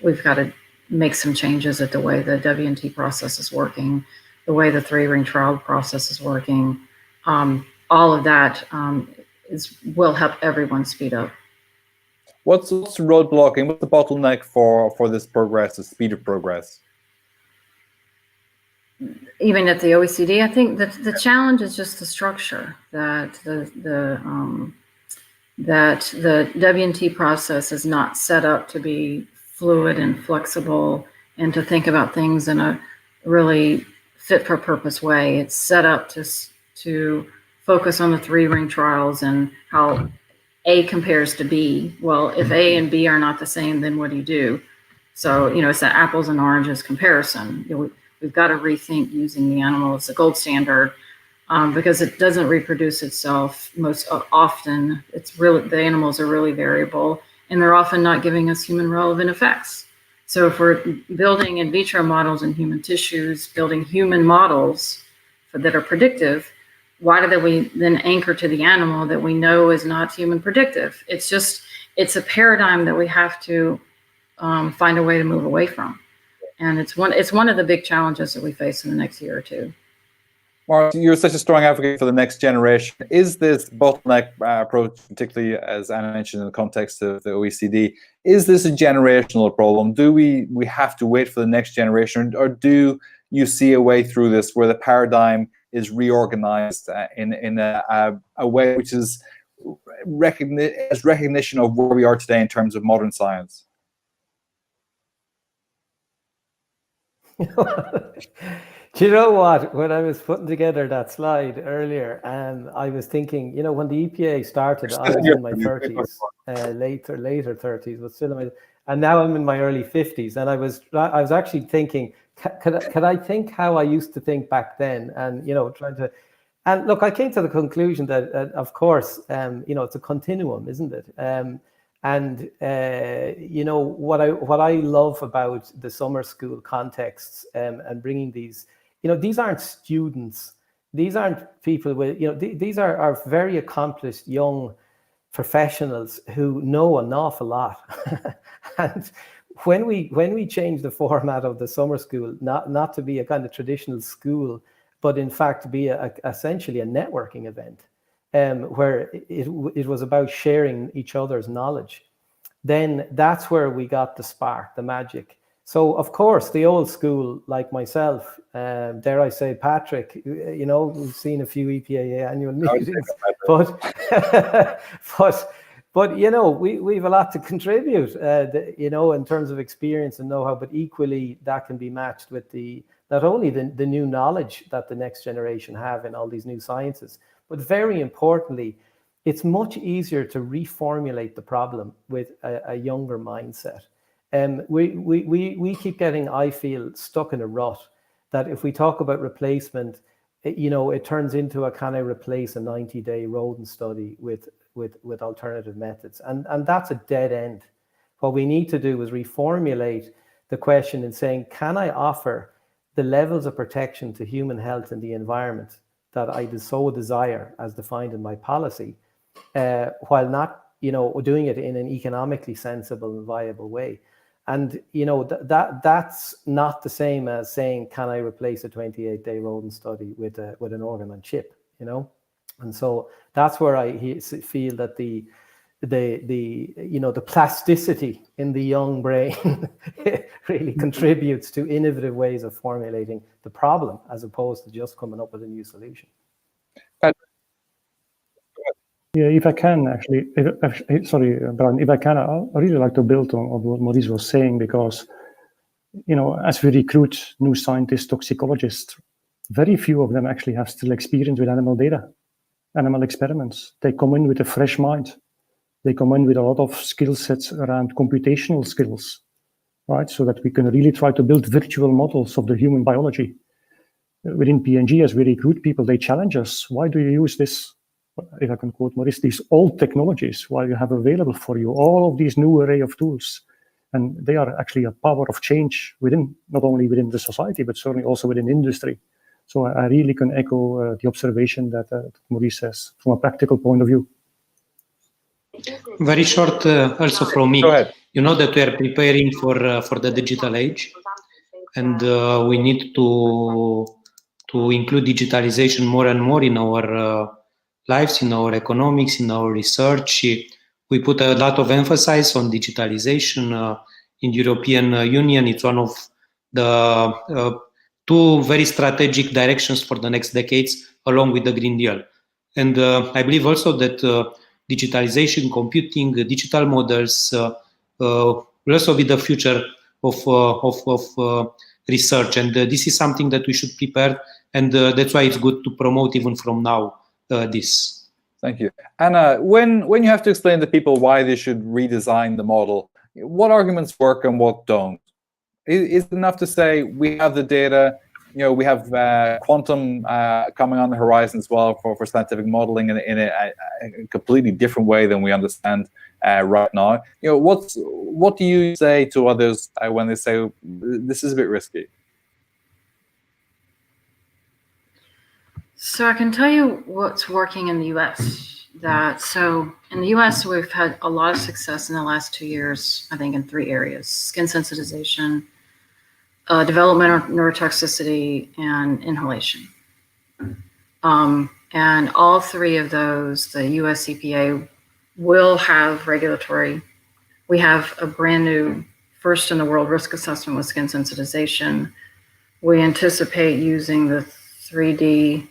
we've got to make some changes at the way the W&T process is working, the way the 3-ring trial process is working. All of that will help everyone speed up. What's the roadblock and what's the bottleneck for this progress, the speed of progress? Even at the OECD, I think that the challenge is just the structure, that the W&T process is not set up to be fluid and flexible and to think about things in a really fit for purpose way. It's set up to focus on the 3-ring trials and how A compares to B. Well, if A and B are not the same, then what do you do? So, it's an apples and oranges comparison. We've got to rethink using the animal as the gold standard because it doesn't reproduce itself most often. The animals are really variable, and they're often not giving us human relevant effects. So if we're building in vitro models in human tissues, building human models that are predictive, why do we then anchor to the animal that we know is not human predictive? It's a paradigm that we have to find a way to move away from. And it's one of the big challenges that we face in the next year or two. Mark, you're such a strong advocate for the next generation. Is this bottleneck approach, particularly as Anna mentioned in the context of the OECD, is this a generational problem? Do we have to wait for the next generation, or do you see a way through this where the paradigm is reorganized in a way which is recognition of where we are today in terms of modern science? Do you know what? When I was putting together that slide earlier, I was thinking, when the EPA started, I was in my 30s, later 30s, but still in my, and now I'm in my early 50s, and I was actually thinking, could I think how I used to think back then, and trying to, and look, I came to the conclusion that, of course, it's a continuum, isn't it? What I love about the summer school contexts and bringing these, these aren't students, these aren't people with, these are very accomplished young professionals who know an awful lot. And when we change the format of the summer school, not to be a kind of traditional school, but in fact be essentially a networking event, where it was about sharing each other's knowledge, then that's where we got the spark, the magic. So of course, the old school, like myself, dare I say, Patrick, we've seen a few EPAA annual meetings, but we've a lot to contribute, in terms of experience and know-how, but equally that can be matched with not only the new knowledge that the next generation have in all these new sciences, but very importantly, it's much easier to reformulate the problem with a younger mindset. We keep getting, I feel, stuck in a rut that if we talk about replacement, it turns into a can I replace a 90-day rodent study with alternative methods, and that's a dead end. What we need to do is reformulate the question in saying, can I offer the levels of protection to human health and the environment that I so desire as defined in my policy, while not, doing it in an economically sensible and viable way. And, that's not the same as saying, can I replace a 28-day rodent study with an organ on chip, And so that's where I feel that the plasticity in the young brain really contributes to innovative ways of formulating the problem as opposed to just coming up with a new solution. Yeah, if I can actually, sorry, Brian, if I can, I really like to build on what Maurice was saying, because, you know, as we recruit new scientists, toxicologists, very few of them actually have still experience with animal data, animal experiments. They come in with a fresh mind. They come in with a lot of skill sets around computational skills, right? So that we can really try to build virtual models of the human biology. Within P&G, as we recruit people, they challenge us. Why do you use this, if I can quote Maurice, these old technologies, while you have available for you all of these new array of tools? And they are actually a power of change within, not only within the society, but certainly also within industry. So I really can echo the observation that Maurice says from a practical point of view. Very short also from me. Go ahead. You know that we are preparing for the digital age, and we need to include digitalization more and more in our lives, in our economics, in our research. We put a lot of emphasis on digitalization in the European Union. It's one of the two very strategic directions for the next decades, along with the Green Deal. And I believe also that digitalization, computing, digital models will also be the future of research. And this is something that we should prepare. And that's why it's good to promote even from now this. Thank you. Anna, when you have to explain to people why they should redesign the model, what arguments work and what don't? Is it enough to say we have the data, you know, we have quantum coming on the horizon as well for scientific modeling in a completely different way than we understand right now? You know, what do you say to others when they say this is a bit risky? So I can tell you what's working in the U.S. So in the U.S. we've had a lot of success in the last 2 years, I think in 3 areas: skin sensitization, developmental neurotoxicity, and inhalation. And all 3 of those, the US EPA will have regulatory. We have a brand new, first in the world risk assessment with skin sensitization. We anticipate using the 3D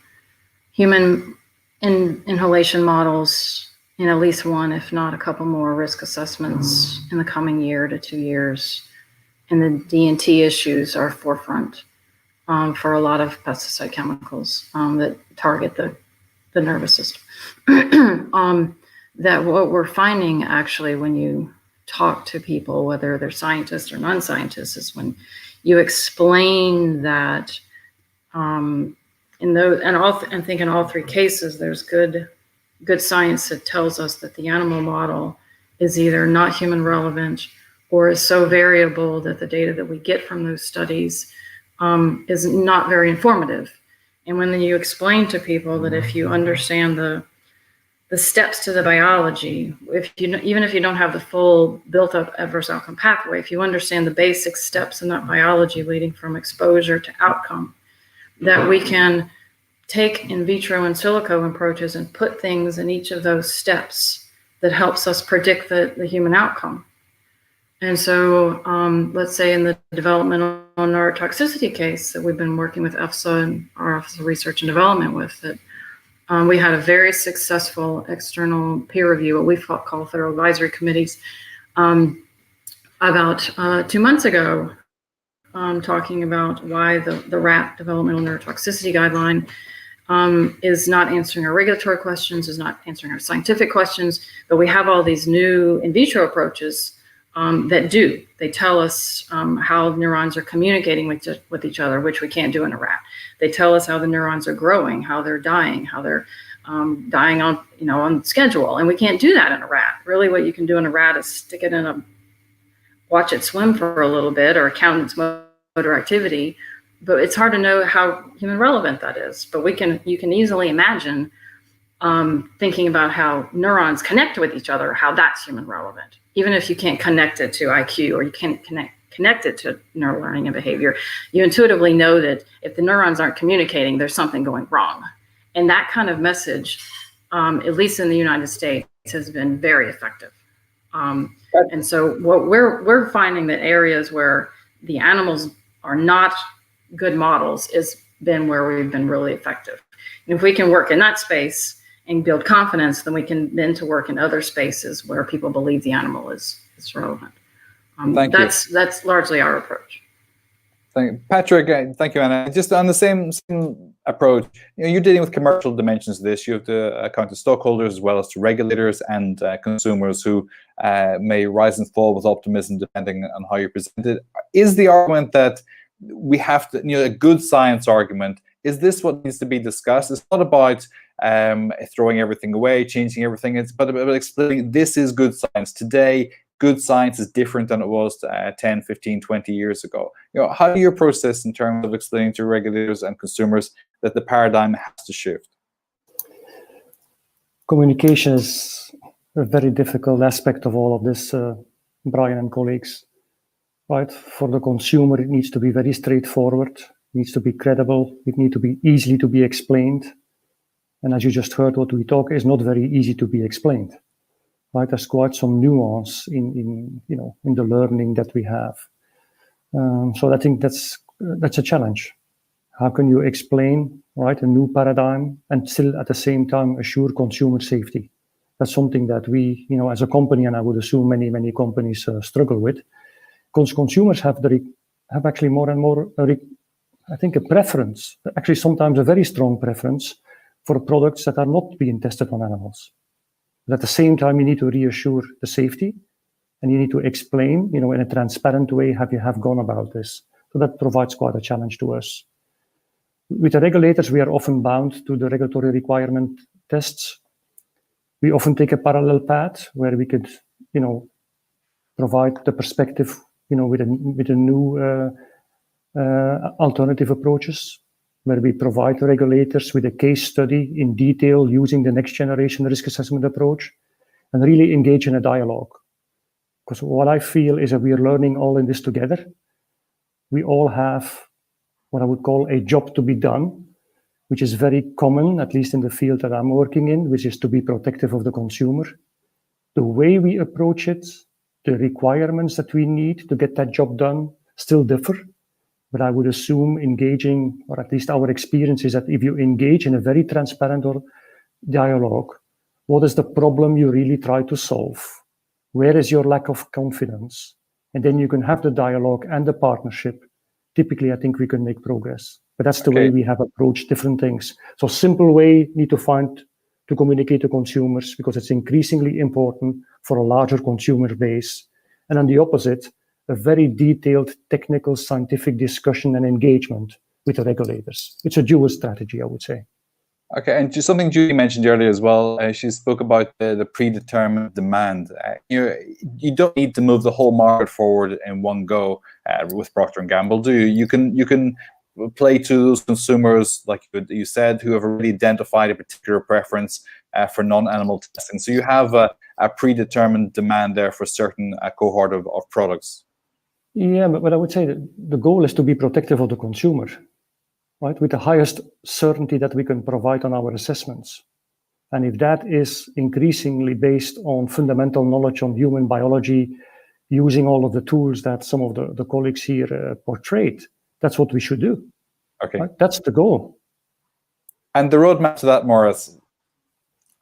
human inhalation models in at least 1, if not a couple more risk assessments in the coming year to 2 years. And the D&T issues are forefront for a lot of pesticide chemicals that target the nervous system. That what we're finding actually when you talk to people, whether they're scientists or non-scientists, is when you explain that in those, and I think in all 3 cases, there's good science that tells us that the animal model is either not human relevant or is so variable that the data that we get from those studies is not very informative. And when you explain to people that if you understand the steps to the biology, even if you don't have the full built-up adverse outcome pathway, if you understand the basic steps in that biology leading from exposure to outcome, that we can take in vitro and silico approaches and put things in each of those steps that helps us predict the human outcome. And so let's say in the developmental neurotoxicity case that we've been working with EFSA and our Office of Research and Development with, that we had a very successful external peer review, what we call federal advisory committees, about 2 months ago, talking about why the rat developmental neurotoxicity guideline is not answering our regulatory questions, is not answering our scientific questions, but we have all these new in vitro approaches that do. They tell us how neurons are communicating with each other, which we can't do in a rat. They tell us how the neurons are growing, how they're dying, how they're dying on schedule, and we can't do that in a rat. Really, what you can do in a rat is stick it in watch it swim for a little bit or count its motor activity, but it's hard to know how human relevant that is. But you can easily imagine thinking about how neurons connect with each other, how that's human relevant. Even if you can't connect it to IQ or you can't connect it to neural learning and behavior, you intuitively know that if the neurons aren't communicating, there's something going wrong. And that kind of message, at least in the United States, has been very effective. And so what we're finding that areas where the animals are not good models has been where we've been really effective. And if we can work in that space and build confidence, then we can then to work in other spaces where people believe the animal is relevant. That's largely our approach. Patrick, thank you, Anna. Just on the same approach, you're dealing with commercial dimensions of this. You have to account to stockholders as well as to regulators and consumers who may rise and fall with optimism depending on how you present it. Is the argument that we have to, a good science argument, is this what needs to be discussed? It's not about throwing everything away, changing everything. It's but about explaining this is good science. Today, good science is different than it was 10, 15, 20 years ago. How do you approach this in terms of explaining to regulators and consumers that the paradigm has to shift? Communication is a very difficult aspect of all of this, Brian and colleagues. Right? For the consumer, it needs to be very straightforward. It needs to be credible. It needs to be easily to be explained. And as you just heard, what we talk is not very easy to be explained. Right, there's quite some nuance in the learning that we have. So I think that's a challenge. How can you explain, right, a new paradigm and still at the same time assure consumer safety? That's something that we, as a company, and I would assume many companies struggle with, because consumers have actually more and more, I think, a preference, actually sometimes a very strong preference for products that are not being tested on animals. But at the same time, you need to reassure the safety, and you need to explain, in a transparent way, how you have gone about this. So that provides quite a challenge to us. With the regulators, we are often bound to the regulatory requirement tests. We often take a parallel path where we could, provide the perspective, with a new alternative approaches, where we provide the regulators with a case study in detail using the next generation risk assessment approach and really engage in a dialogue. Because what I feel is that we are learning all in this together. We all have what I would call a job to be done, which is very common, at least in the field that I'm working in, which is to be protective of the consumer. The way we approach it, the requirements that we need to get that job done still differ. But I would assume engaging, or at least our experience is that if you engage in a very transparent dialogue, what is the problem you really try to solve? Where is your lack of confidence? And then you can have the dialogue and the partnership. Typically, I think we can make progress. But that's the way we have approached different things. So simple way need to find to communicate to consumers because it's increasingly important for a larger consumer base. And on the opposite, a very detailed technical scientific discussion and engagement with the regulators. It's a dual strategy, I would say. Okay, and just something Julie mentioned earlier as well, she spoke about the predetermined demand. You don't need to move the whole market forward in one go with Procter & Gamble, do you? You can play to those consumers, like you said, who have already identified a particular preference for non-animal testing. So you have a predetermined demand there for a certain cohort of products. Yeah, but I would say that the goal is to be protective of the consumer, right? With the highest certainty that we can provide on our assessments. And if that is increasingly based on fundamental knowledge on human biology, using all of the tools that some of the colleagues here portrayed, that's what we should do. Okay. Right? That's the goal. And the roadmap to that, Maurice,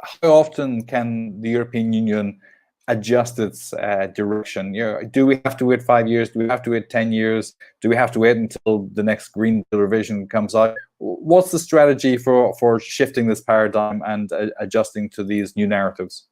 how often can the European Union adjust its direction? Do we have to wait 5 years? Do we have to wait 10 years? Do we have to wait until the next Green Deal revision comes out? What's the strategy for shifting this paradigm and adjusting to these new narratives?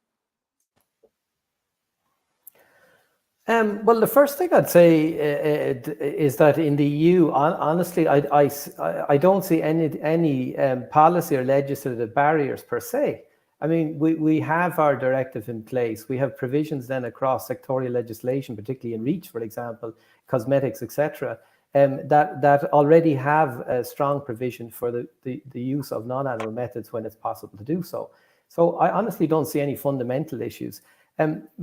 Well, the first thing I'd say is that in the EU, honestly, I don't see any policy or legislative barriers per se. I mean, we have our directive in place. We have provisions then across sectorial legislation, particularly in REACH, for example, cosmetics, etc., that already have a strong provision for the use of non-animal methods when it's possible to do so. So I honestly don't see any fundamental issues.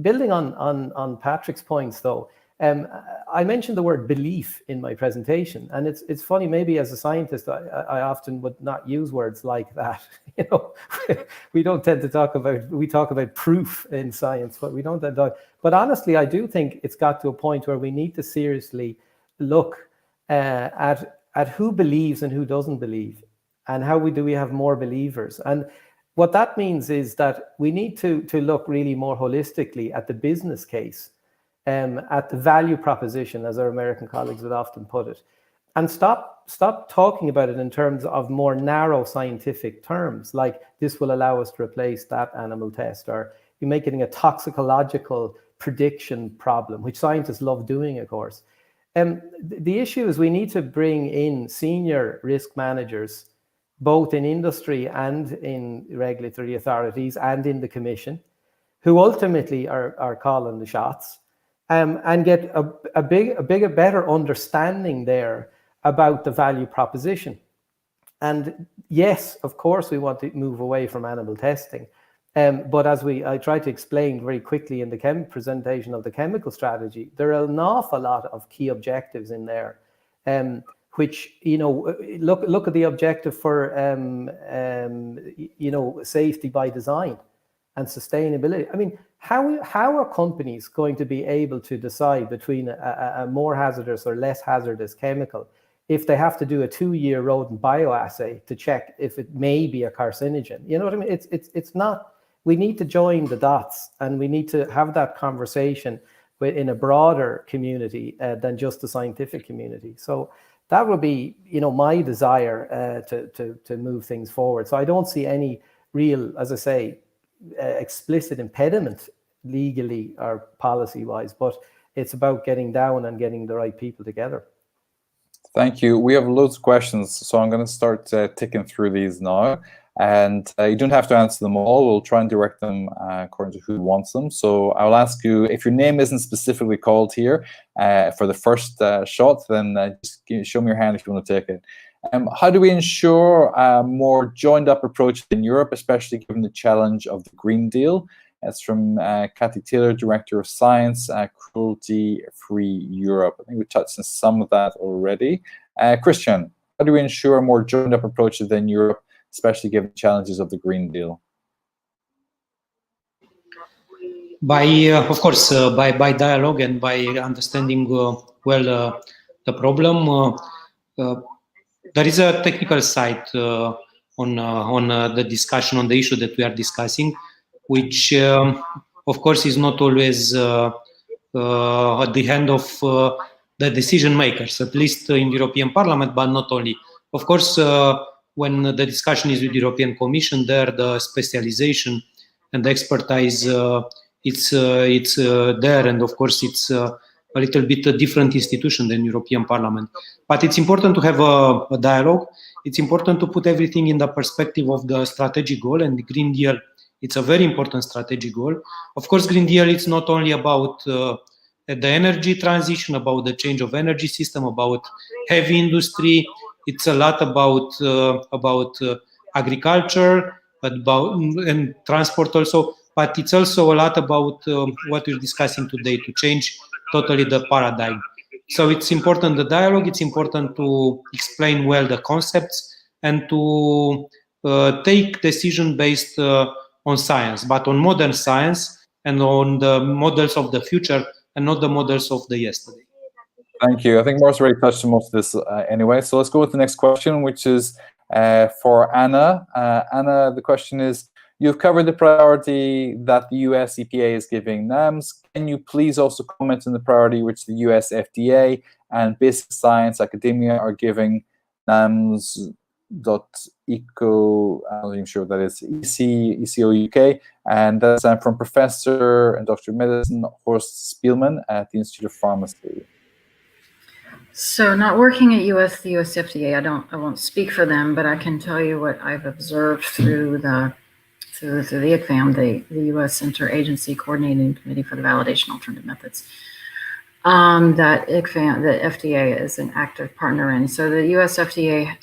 Building on Patrick's points, though, I mentioned the word belief in my presentation, and it's funny. Maybe as a scientist, I often would not use words like that. We don't tend to talk about proof in science, but we don't tend to talk. But honestly, I do think it's got to a point where we need to seriously look at who believes and who doesn't believe, and how do we have more believers. And what that means is that we need to look really more holistically at the business case, at the value proposition, as our American colleagues would often put it, and stop talking about it in terms of more narrow scientific terms, like this will allow us to replace that animal test, or you're making a toxicological prediction problem, which scientists love doing, of course. The issue is we need to bring in senior risk managers, both in industry and in regulatory authorities and in the Commission, who ultimately are calling the shots, and get a better understanding there about the value proposition. And yes, of course, we want to move away from animal testing. But as I tried to explain very quickly in the presentation of the chemical strategy, there are an awful lot of key objectives in there, which, you know, look at the objective for, you know, safety by design and sustainability. I mean, how are companies going to be able to decide between a more hazardous or less hazardous chemical if they have to do a 2-year rodent bioassay to check if it may be a carcinogen? You know what I mean? It's not. We need to join the dots, and we need to have that conversation in a broader community than just the scientific community. So that would be, you know, my desire to move things forward. So I don't see any real, as I say, explicit impediment legally or policy-wise, but it's about getting down and getting the right people together. Thank you. We have loads of questions, so I'm going to start ticking through these now. And you don't have to answer them all. We'll try and direct them according to who wants them. So I'll ask you, if your name isn't specifically called here for the first shot, then just show me your hand if you want to take it. How do we ensure a more joined-up approach in Europe, especially given the challenge of the Green Deal? That's from Kathy Taylor, Director of Science, Cruelty-Free Europe. I think we touched on some of that already. Christian, how do we ensure a more joined-up approach within Europe, especially given the challenges of the Green Deal? By, of course, by dialogue and by understanding well the problem. There is a technical side on the discussion on the issue that we are discussing, which, of course, is not always at the hand of the decision makers, at least in the European Parliament, but not only. Of course, when the discussion is with the European Commission, there the specialization and the expertise it's there, and of course it's a little bit a different institution than European Parliament. But it's important to have a dialogue. It's important to put everything in the perspective of the strategic goal, and the Green Deal, it's a very important strategic goal. Of course, Green Deal, it's not only about the energy transition, about the change of energy system, about heavy industry. It's a lot about agriculture, and transport also. But it's also a lot about what we're discussing today, to change totally the paradigm. So it's important, the dialogue, it's important to explain well the concepts and to take decision based on science, but on modern science and on the models of the future and not the models of the yesterday. Thank you. I think Maurice already touched on most of this anyway. So let's go with the next question, which is for Anna. Anna, the question is, you've covered the priority that the US EPA is giving NAMs. Can you please also comment on the priority which the US FDA and basic science academia are giving NAMs.eco, I'm not even sure what that is, ECO UK, and that's from Professor and Doctor of Medicine Horst Spielman at the Institute of Pharmacy. So, not working at the US FDA, I won't speak for them, but I can tell you what I've observed through the ICFAM, the U.S. Interagency Coordinating Committee for the Validation of Alternative Methods, that ICFAM, the FDA is an active partner in. So the U.S. FDA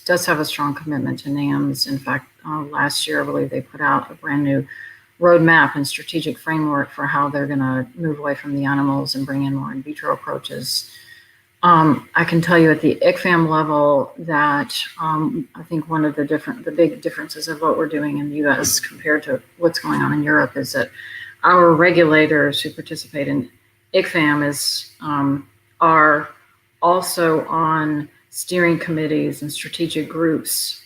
does have a strong commitment to NAMs. In fact, last year, I believe they put out a brand new roadmap and strategic framework for how they're going to move away from the animals and bring in more in vitro approaches. I can tell you at the ICFAM level that I think one of the big differences of what we're doing in the US compared to what's going on in Europe is that our regulators who participate in ICFAM are also on steering committees and strategic groups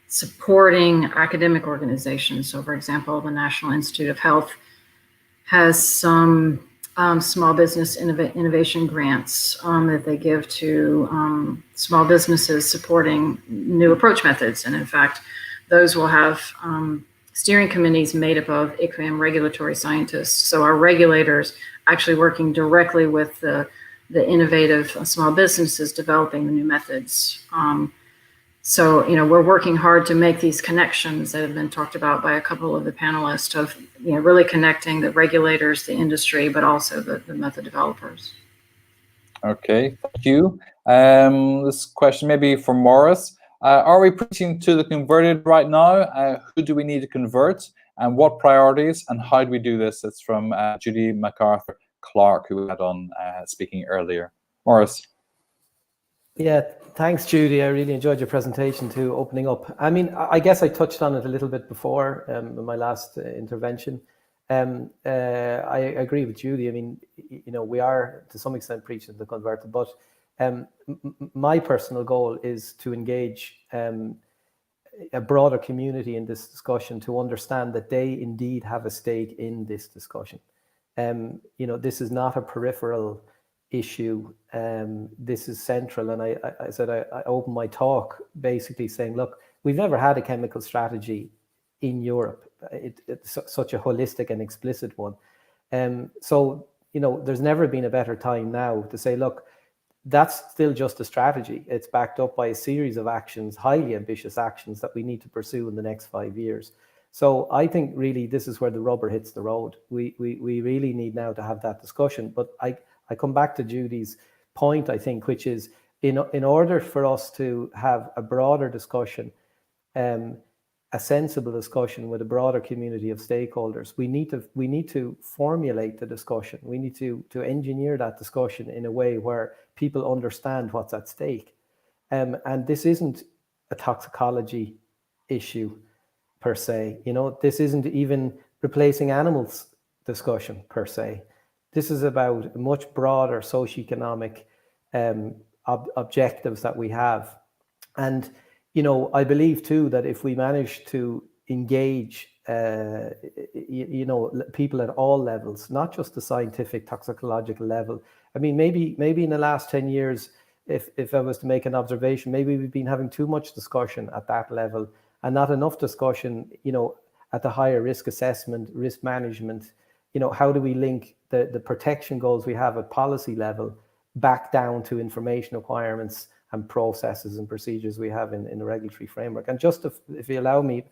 supporting academic organizations. So, for example, the National Institute of Health has some small business innovation grants that they give to small businesses supporting new approach methods. And in fact, those will have steering committees made up of ICFAM regulatory scientists. So our regulators actually working directly with the innovative small businesses developing the new methods. So, we're working hard to make these connections that have been talked about by a couple of the panelists of, really connecting the regulators, the industry, but also the method developers. Okay, thank you. This question maybe for Morris. Are we preaching to the converted right now? Who do we need to convert, and what priorities, and how do we do this? It's from Judy MacArthur-Clark, who we had on speaking earlier. Morris. Yeah, thanks, Judy. I really enjoyed your presentation too, opening up. I mean, I guess I touched on it a little bit before in my last intervention. I agree with Judy. I mean, we are to some extent preaching to the converted, but my personal goal is to engage a broader community in this discussion to understand that they indeed have a stake in this discussion. This is not a peripheral issue. This is central, and I said I opened my talk basically saying, look, we've never had a chemical strategy in Europe. It's such a holistic and explicit one. So there's never been a better time now to say, look, that's still just a strategy. It's backed up by a series of actions, highly ambitious actions that we need to pursue in the next 5 years. So I think really this is where the rubber hits the road. We really need now to have that discussion. But I come back to Judy's point, I think, which is in order for us to have a broader discussion, a sensible discussion with a broader community of stakeholders, we need to formulate the discussion. We need to engineer that discussion in a way where people understand what's at stake. And this isn't a toxicology issue per se. This isn't even replacing animals discussion per se. This is about much broader socioeconomic objectives that we have. And, I believe too that if we manage to engage, people at all levels, not just the scientific toxicological level. I mean, maybe in the last 10 years, if I was to make an observation, maybe we've been having too much discussion at that level and not enough discussion, at the higher risk assessment, risk management. How do we link the protection goals we have at policy level back down to information requirements and processes and procedures we have in the regulatory framework? And just if you allow me,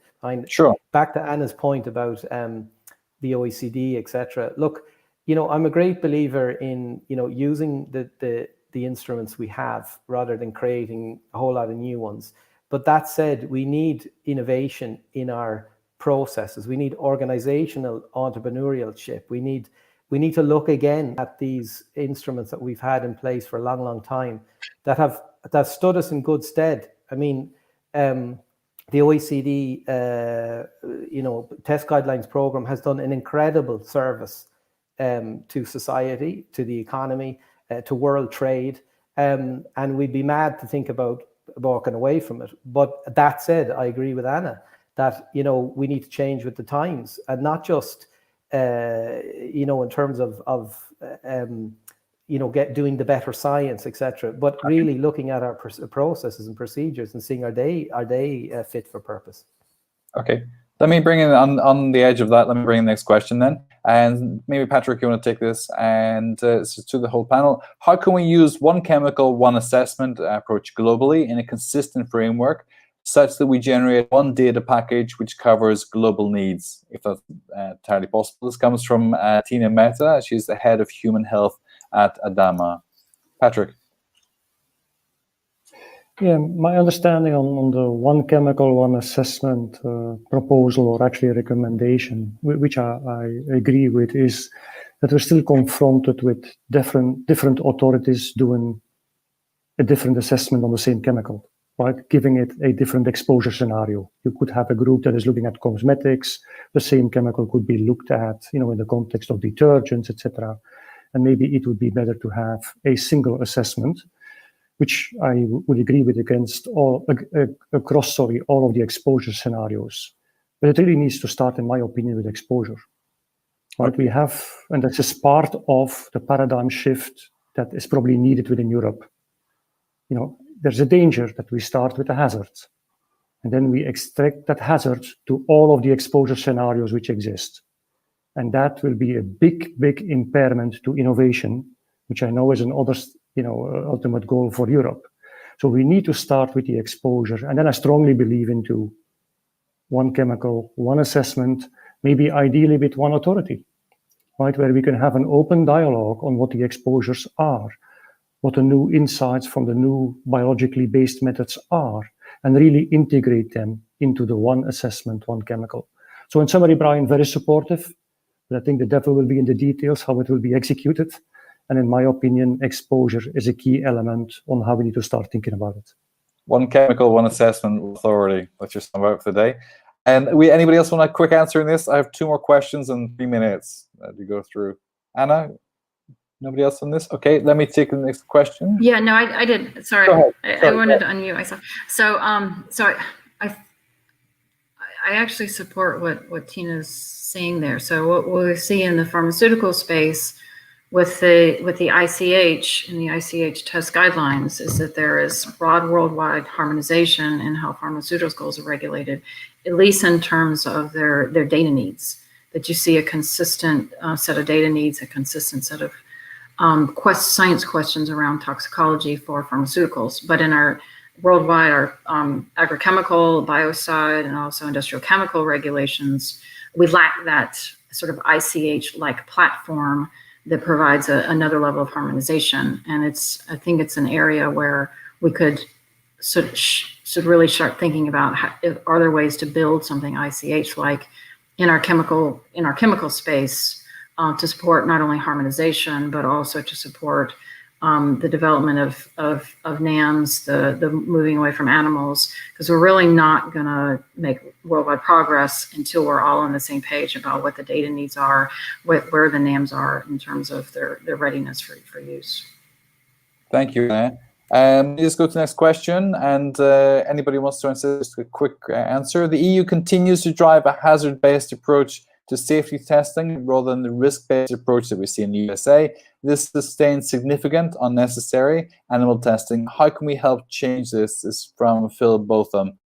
sure. Back to Anna's point about the OECD, etc. Look, I'm a great believer in using the instruments we have rather than creating a whole lot of new ones. But that said, we need innovation in our processes. We need organizational entrepreneurship. We need to look again at these instruments that we've had in place for a long, long time that stood us in good stead. I mean, the OECD, test guidelines program has done an incredible service to society, to the economy, to world trade, and we'd be mad to think about walking away from it. But that said, I agree with Anna that we need to change with the times, and not just in terms of doing the better science, etc., but really looking at our processes and procedures and seeing are they fit for purpose. Okay, let me bring in on the edge of that. Let me bring in the next question then, and maybe Patrick, you want to take this and to the whole panel. How can we use one chemical, one assessment approach globally in a consistent framework, such that we generate one data package which covers global needs, if that's entirely possible? This comes from Tina Mehta. She's the head of human health at ADAMA. Patrick. Yeah, my understanding on the one chemical, one assessment proposal, or actually a recommendation, which I agree with, is that we're still confronted with different authorities doing a different assessment on the same chemical, right? Giving it a different exposure scenario. You could have a group that is looking at cosmetics. The same chemical could be looked at, in the context of detergents, etc. And maybe it would be better to have a single assessment, which I would agree with across all of the exposure scenarios. But it really needs to start, in my opinion, with exposure. Right? We have, and that's just part of the paradigm shift that is probably needed within Europe. You know, there's a danger that we start with a hazard, and then we extract that hazard to all of the exposure scenarios which exist. And that will be a big, big impairment to innovation, which I know is another, ultimate goal for Europe. So we need to start with the exposure. And then I strongly believe into one chemical, one assessment, maybe ideally with one authority, right? Where we can have an open dialogue on what the exposures are, what the new insights from the new biologically based methods are, and really integrate them into the one assessment, one chemical. So in summary, Brian, very supportive. But I think the devil will be in the details, how it will be executed. And in my opinion, exposure is a key element on how we need to start thinking about it. One chemical, one assessment authority. That's just about for today. And anybody else want a quick answer in this? I have 2 more questions in 3 minutes to go through. Anna, nobody else on this? Okay, let me take the next question. Yeah, no, I did. Sorry, I wanted to unmute myself. So, I actually support what Tina's saying there. So what we see in the pharmaceutical space with the ICH and the ICH test guidelines is that there is broad worldwide harmonization in how pharmaceuticals are regulated, at least in terms of their data needs. That you see a consistent set of data needs, a consistent set of science questions around toxicology for pharmaceuticals. But in our worldwide, our agrochemical, biocide, and also industrial chemical regulations, we lack that sort of ICH-like platform that provides another level of harmonization. And I think it's an area where we could should really start thinking about are there ways to build something ICH-like in our chemical space to support not only harmonization but also to support the development of NAMs, the moving away from animals, because we're really not going to make worldwide progress until we're all on the same page about what the data needs are, where the NAMs are in terms of their readiness for use. Thank you, Anna. Let's go to the next question, and anybody wants to answer just a quick answer. The EU continues to drive a hazard-based approach to safety testing rather than the risk-based approach that we see in the USA. This sustains significant, unnecessary animal testing. How can we help change this? This is from Phil Botham.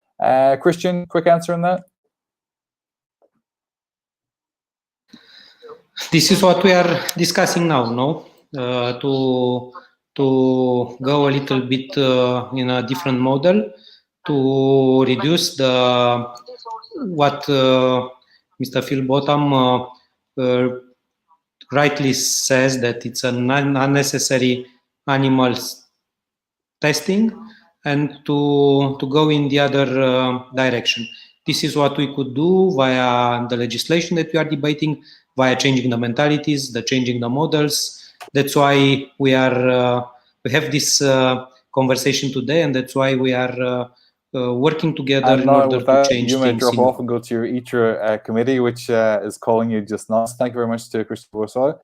Christian, quick answer on that? This is what we are discussing now, no? To go a little bit in a different model, to reduce what Mr. Phil Botham rightly says, that it's an unnecessary animal testing, and to go in the other direction. This is what we could do via the legislation that we are debating, via changing the mentalities, changing the models. That's why we have this conversation today, and that's why we are working together in order to change you may things. drop off and go to your ITRA committee, which is calling you just now. So thank you very much to Christopher Borsoi.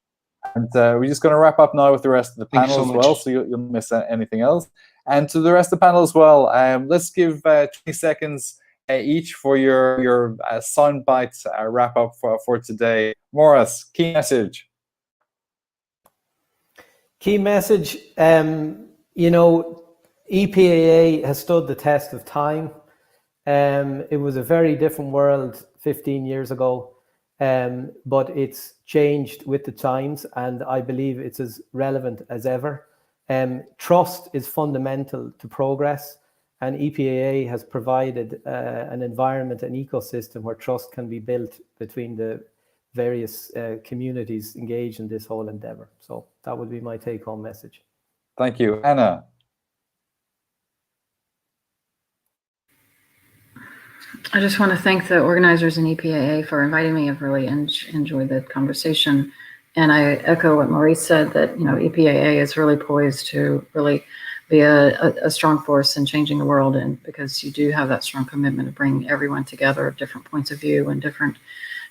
And we're just going to wrap up now with the rest of the panel as well, so you'll miss anything else. And to the rest of the panel as well, let's give 20 seconds each for your soundbite wrap up for today. Morris, key message. Key message, EPAA has stood the test of time. It was a very different world 15 years ago, but it's changed with the times, and I believe it's as relevant as ever. Trust is fundamental to progress, and EPAA has provided an environment, an ecosystem where trust can be built between the various communities engaged in this whole endeavor. So that would be my take-home message. Thank you. Anna? I just want to thank the organizers in EPAA for inviting me. I've really enjoyed the conversation. And I echo what Maurice said, that EPAA is really poised to really be a strong force in changing the world, and because you do have that strong commitment to bring everyone together, different points of view and different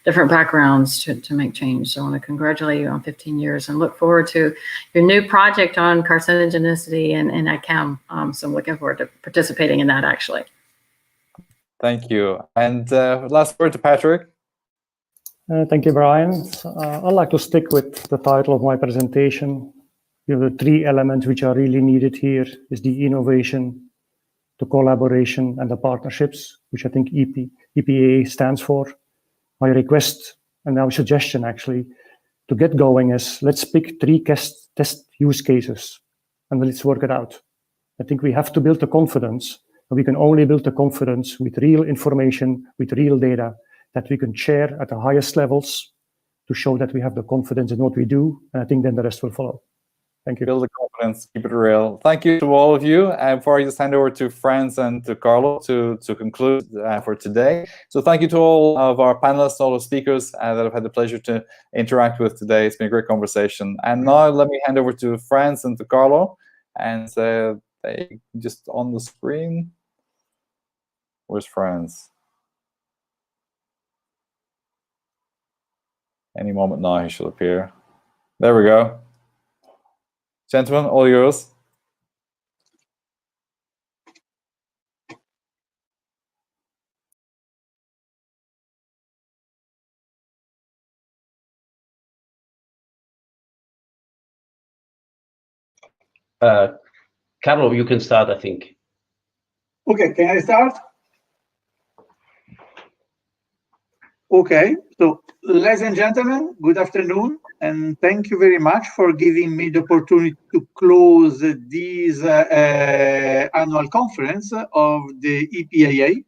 different backgrounds to make change. So I want to congratulate you on 15 years and look forward to your new project on carcinogenicity and AgChem. So I'm looking forward to participating in that, actually. Thank you. And last word to Patrick. Thank you, Brian. I'd like to stick with the title of my presentation. The three elements which are really needed here is the innovation, the collaboration, and the partnerships, which I think EPAA stands for. My request and our suggestion actually to get going is let's pick three test use cases and let's work it out. I think we have to build the confidence, and we can only build the confidence with real information, with real data that we can share at the highest levels to show that we have the confidence in what we do. And I think then the rest will follow. Thank you. Build the confidence, keep it real. Thank you to all of you. And before I just hand over to Franz and to Carlo to conclude for today. So thank you to all of our panelists, all the speakers that I've had the pleasure to interact with today. It's been a great conversation. And now let me hand over to Franz and to Carlo. And they just on the screen. Where's Franz? Any moment now he should appear. There we go. Gentlemen, all yours. Carlo, you can start, I think. Okay, can I start? Okay, so ladies and gentlemen, good afternoon, and thank you very much for giving me the opportunity to close this annual conference of the EPAA.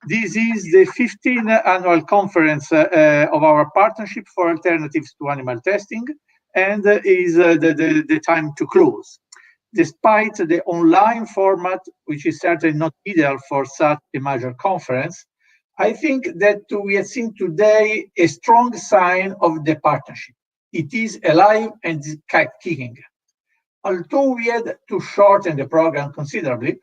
This is the 15th annual conference of our Partnership for Alternatives to Animal Testing, and is the time to close. Despite the online format, which is certainly not ideal for such a major conference, I think that we have seen today a strong sign of the partnership. It is alive and kicking. Although we had to shorten the program considerably,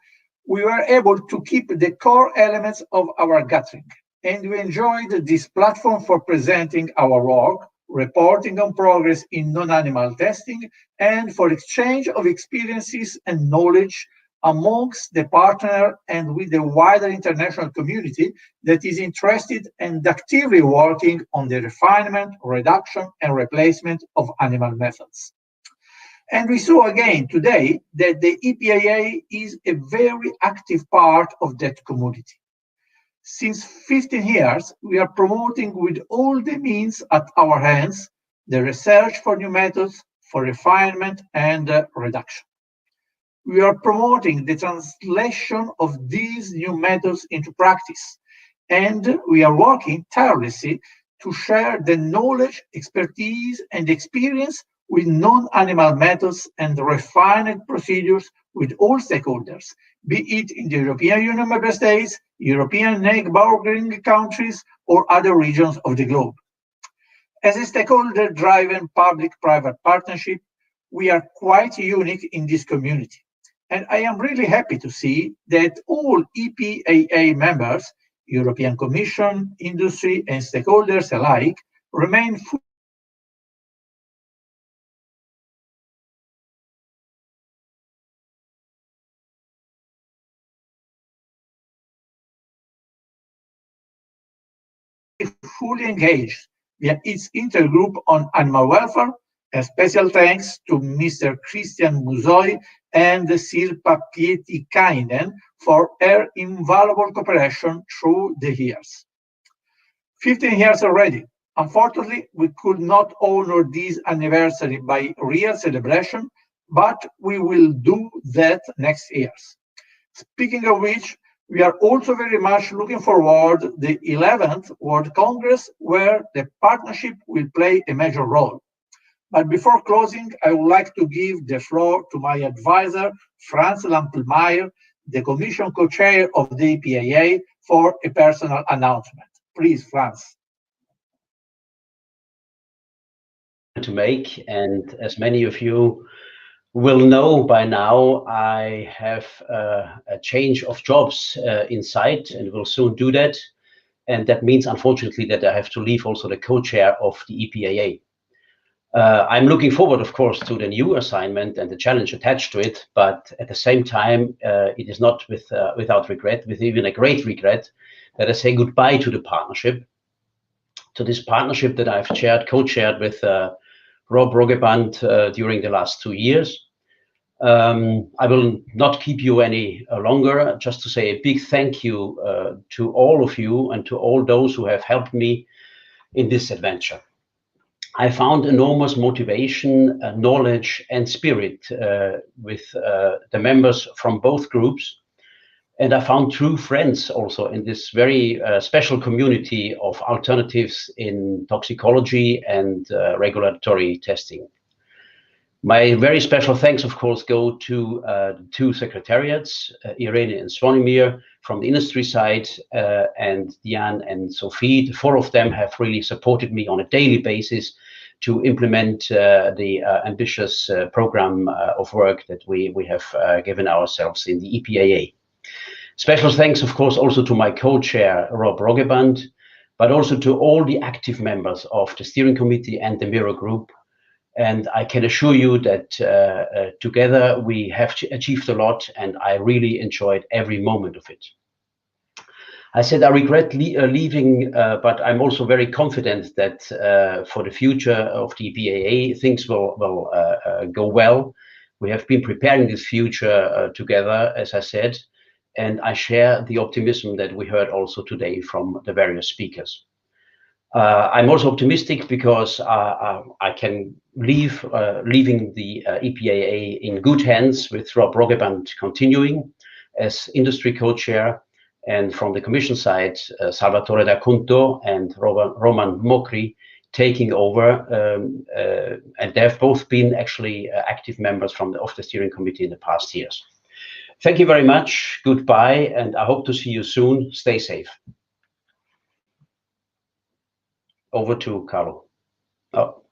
we were able to keep the core elements of our gathering, and we enjoyed this platform for presenting our work, reporting on progress in non-animal testing, and for exchange of experiences and knowledge amongst the partner and with the wider international community that is interested and actively working on the refinement, reduction, and replacement of animal methods. And we saw again today that the EPAA is a very active part of that community. Since 15 years, we are promoting with all the means at our hands the research for new methods, for refinement and reduction. We are promoting the translation of these new methods into practice, and we are working tirelessly to share the knowledge, expertise, and experience with non-animal methods and refined procedures with all stakeholders, be it in the European Union member states, European neighboring countries, or other regions of the globe. As a stakeholder-driven public-private partnership, we are quite unique in this community. And I am really happy to see that all EPAA members, European Commission, industry, and stakeholders alike, remain fully engaged via its intergroup on animal welfare, and special thanks to Mr. Christian Musoi and Sirpa Pietikainen for her invaluable cooperation through the years. 15 years already. Unfortunately, we could not honor this anniversary by real celebration, but we will do that next year. Speaking of which, we are also very much looking forward to the 11th World Congress, where the partnership will play a major role. But before closing, I would like to give the floor to my advisor, Franz Lampelmayer, the Commission co-chair of the EPAA, for a personal announcement. Please, Franz. To make, and as many of you will know by now, I have a change of jobs in sight and will soon do that. And that means, unfortunately, that I have to leave also the co-chair of the EPAA. I'm looking forward, of course, to the new assignment and the challenge attached to it, but at the same time, it is not without regret, with even a great regret, that I say goodbye to the partnership, to this partnership that I've co-chaired with Rob Rogeband during the last 2 years. I will not keep you any longer, just to say a big thank you to all of you and to all those who have helped me in this adventure. I found enormous motivation, knowledge, and spirit with the members from both groups. And I found true friends also in this very special community of alternatives in toxicology and regulatory testing. My very special thanks, of course, go to the 2 secretariats, Irene and Svonimir from the industry side, and Diane and Sophie. The 4 of them have really supported me on a daily basis to implement the ambitious program of work that we have given ourselves in the EPAA. Special thanks, of course, also to my co-chair, Rob Rogeband, but also to all the active members of the steering committee and the Mirror Group. And I can assure you that together we have achieved a lot, and I really enjoyed every moment of it. I said I regret leaving, but I'm also very confident that for the future of the EPAA, things will go well. We have been preparing this future together, as I said, and I share the optimism that we heard also today from the various speakers. I'm also optimistic because I can leaving the EPAA in good hands with Rob Rogeband continuing as industry co-chair, and from the Commission side, Salvatore D'Acunto and Roman Mokri taking over, and they have both been actually active members of the steering committee in the past years. Thank you very much. Goodbye, and I hope to see you soon. Stay safe. Over to Carlo. Oh.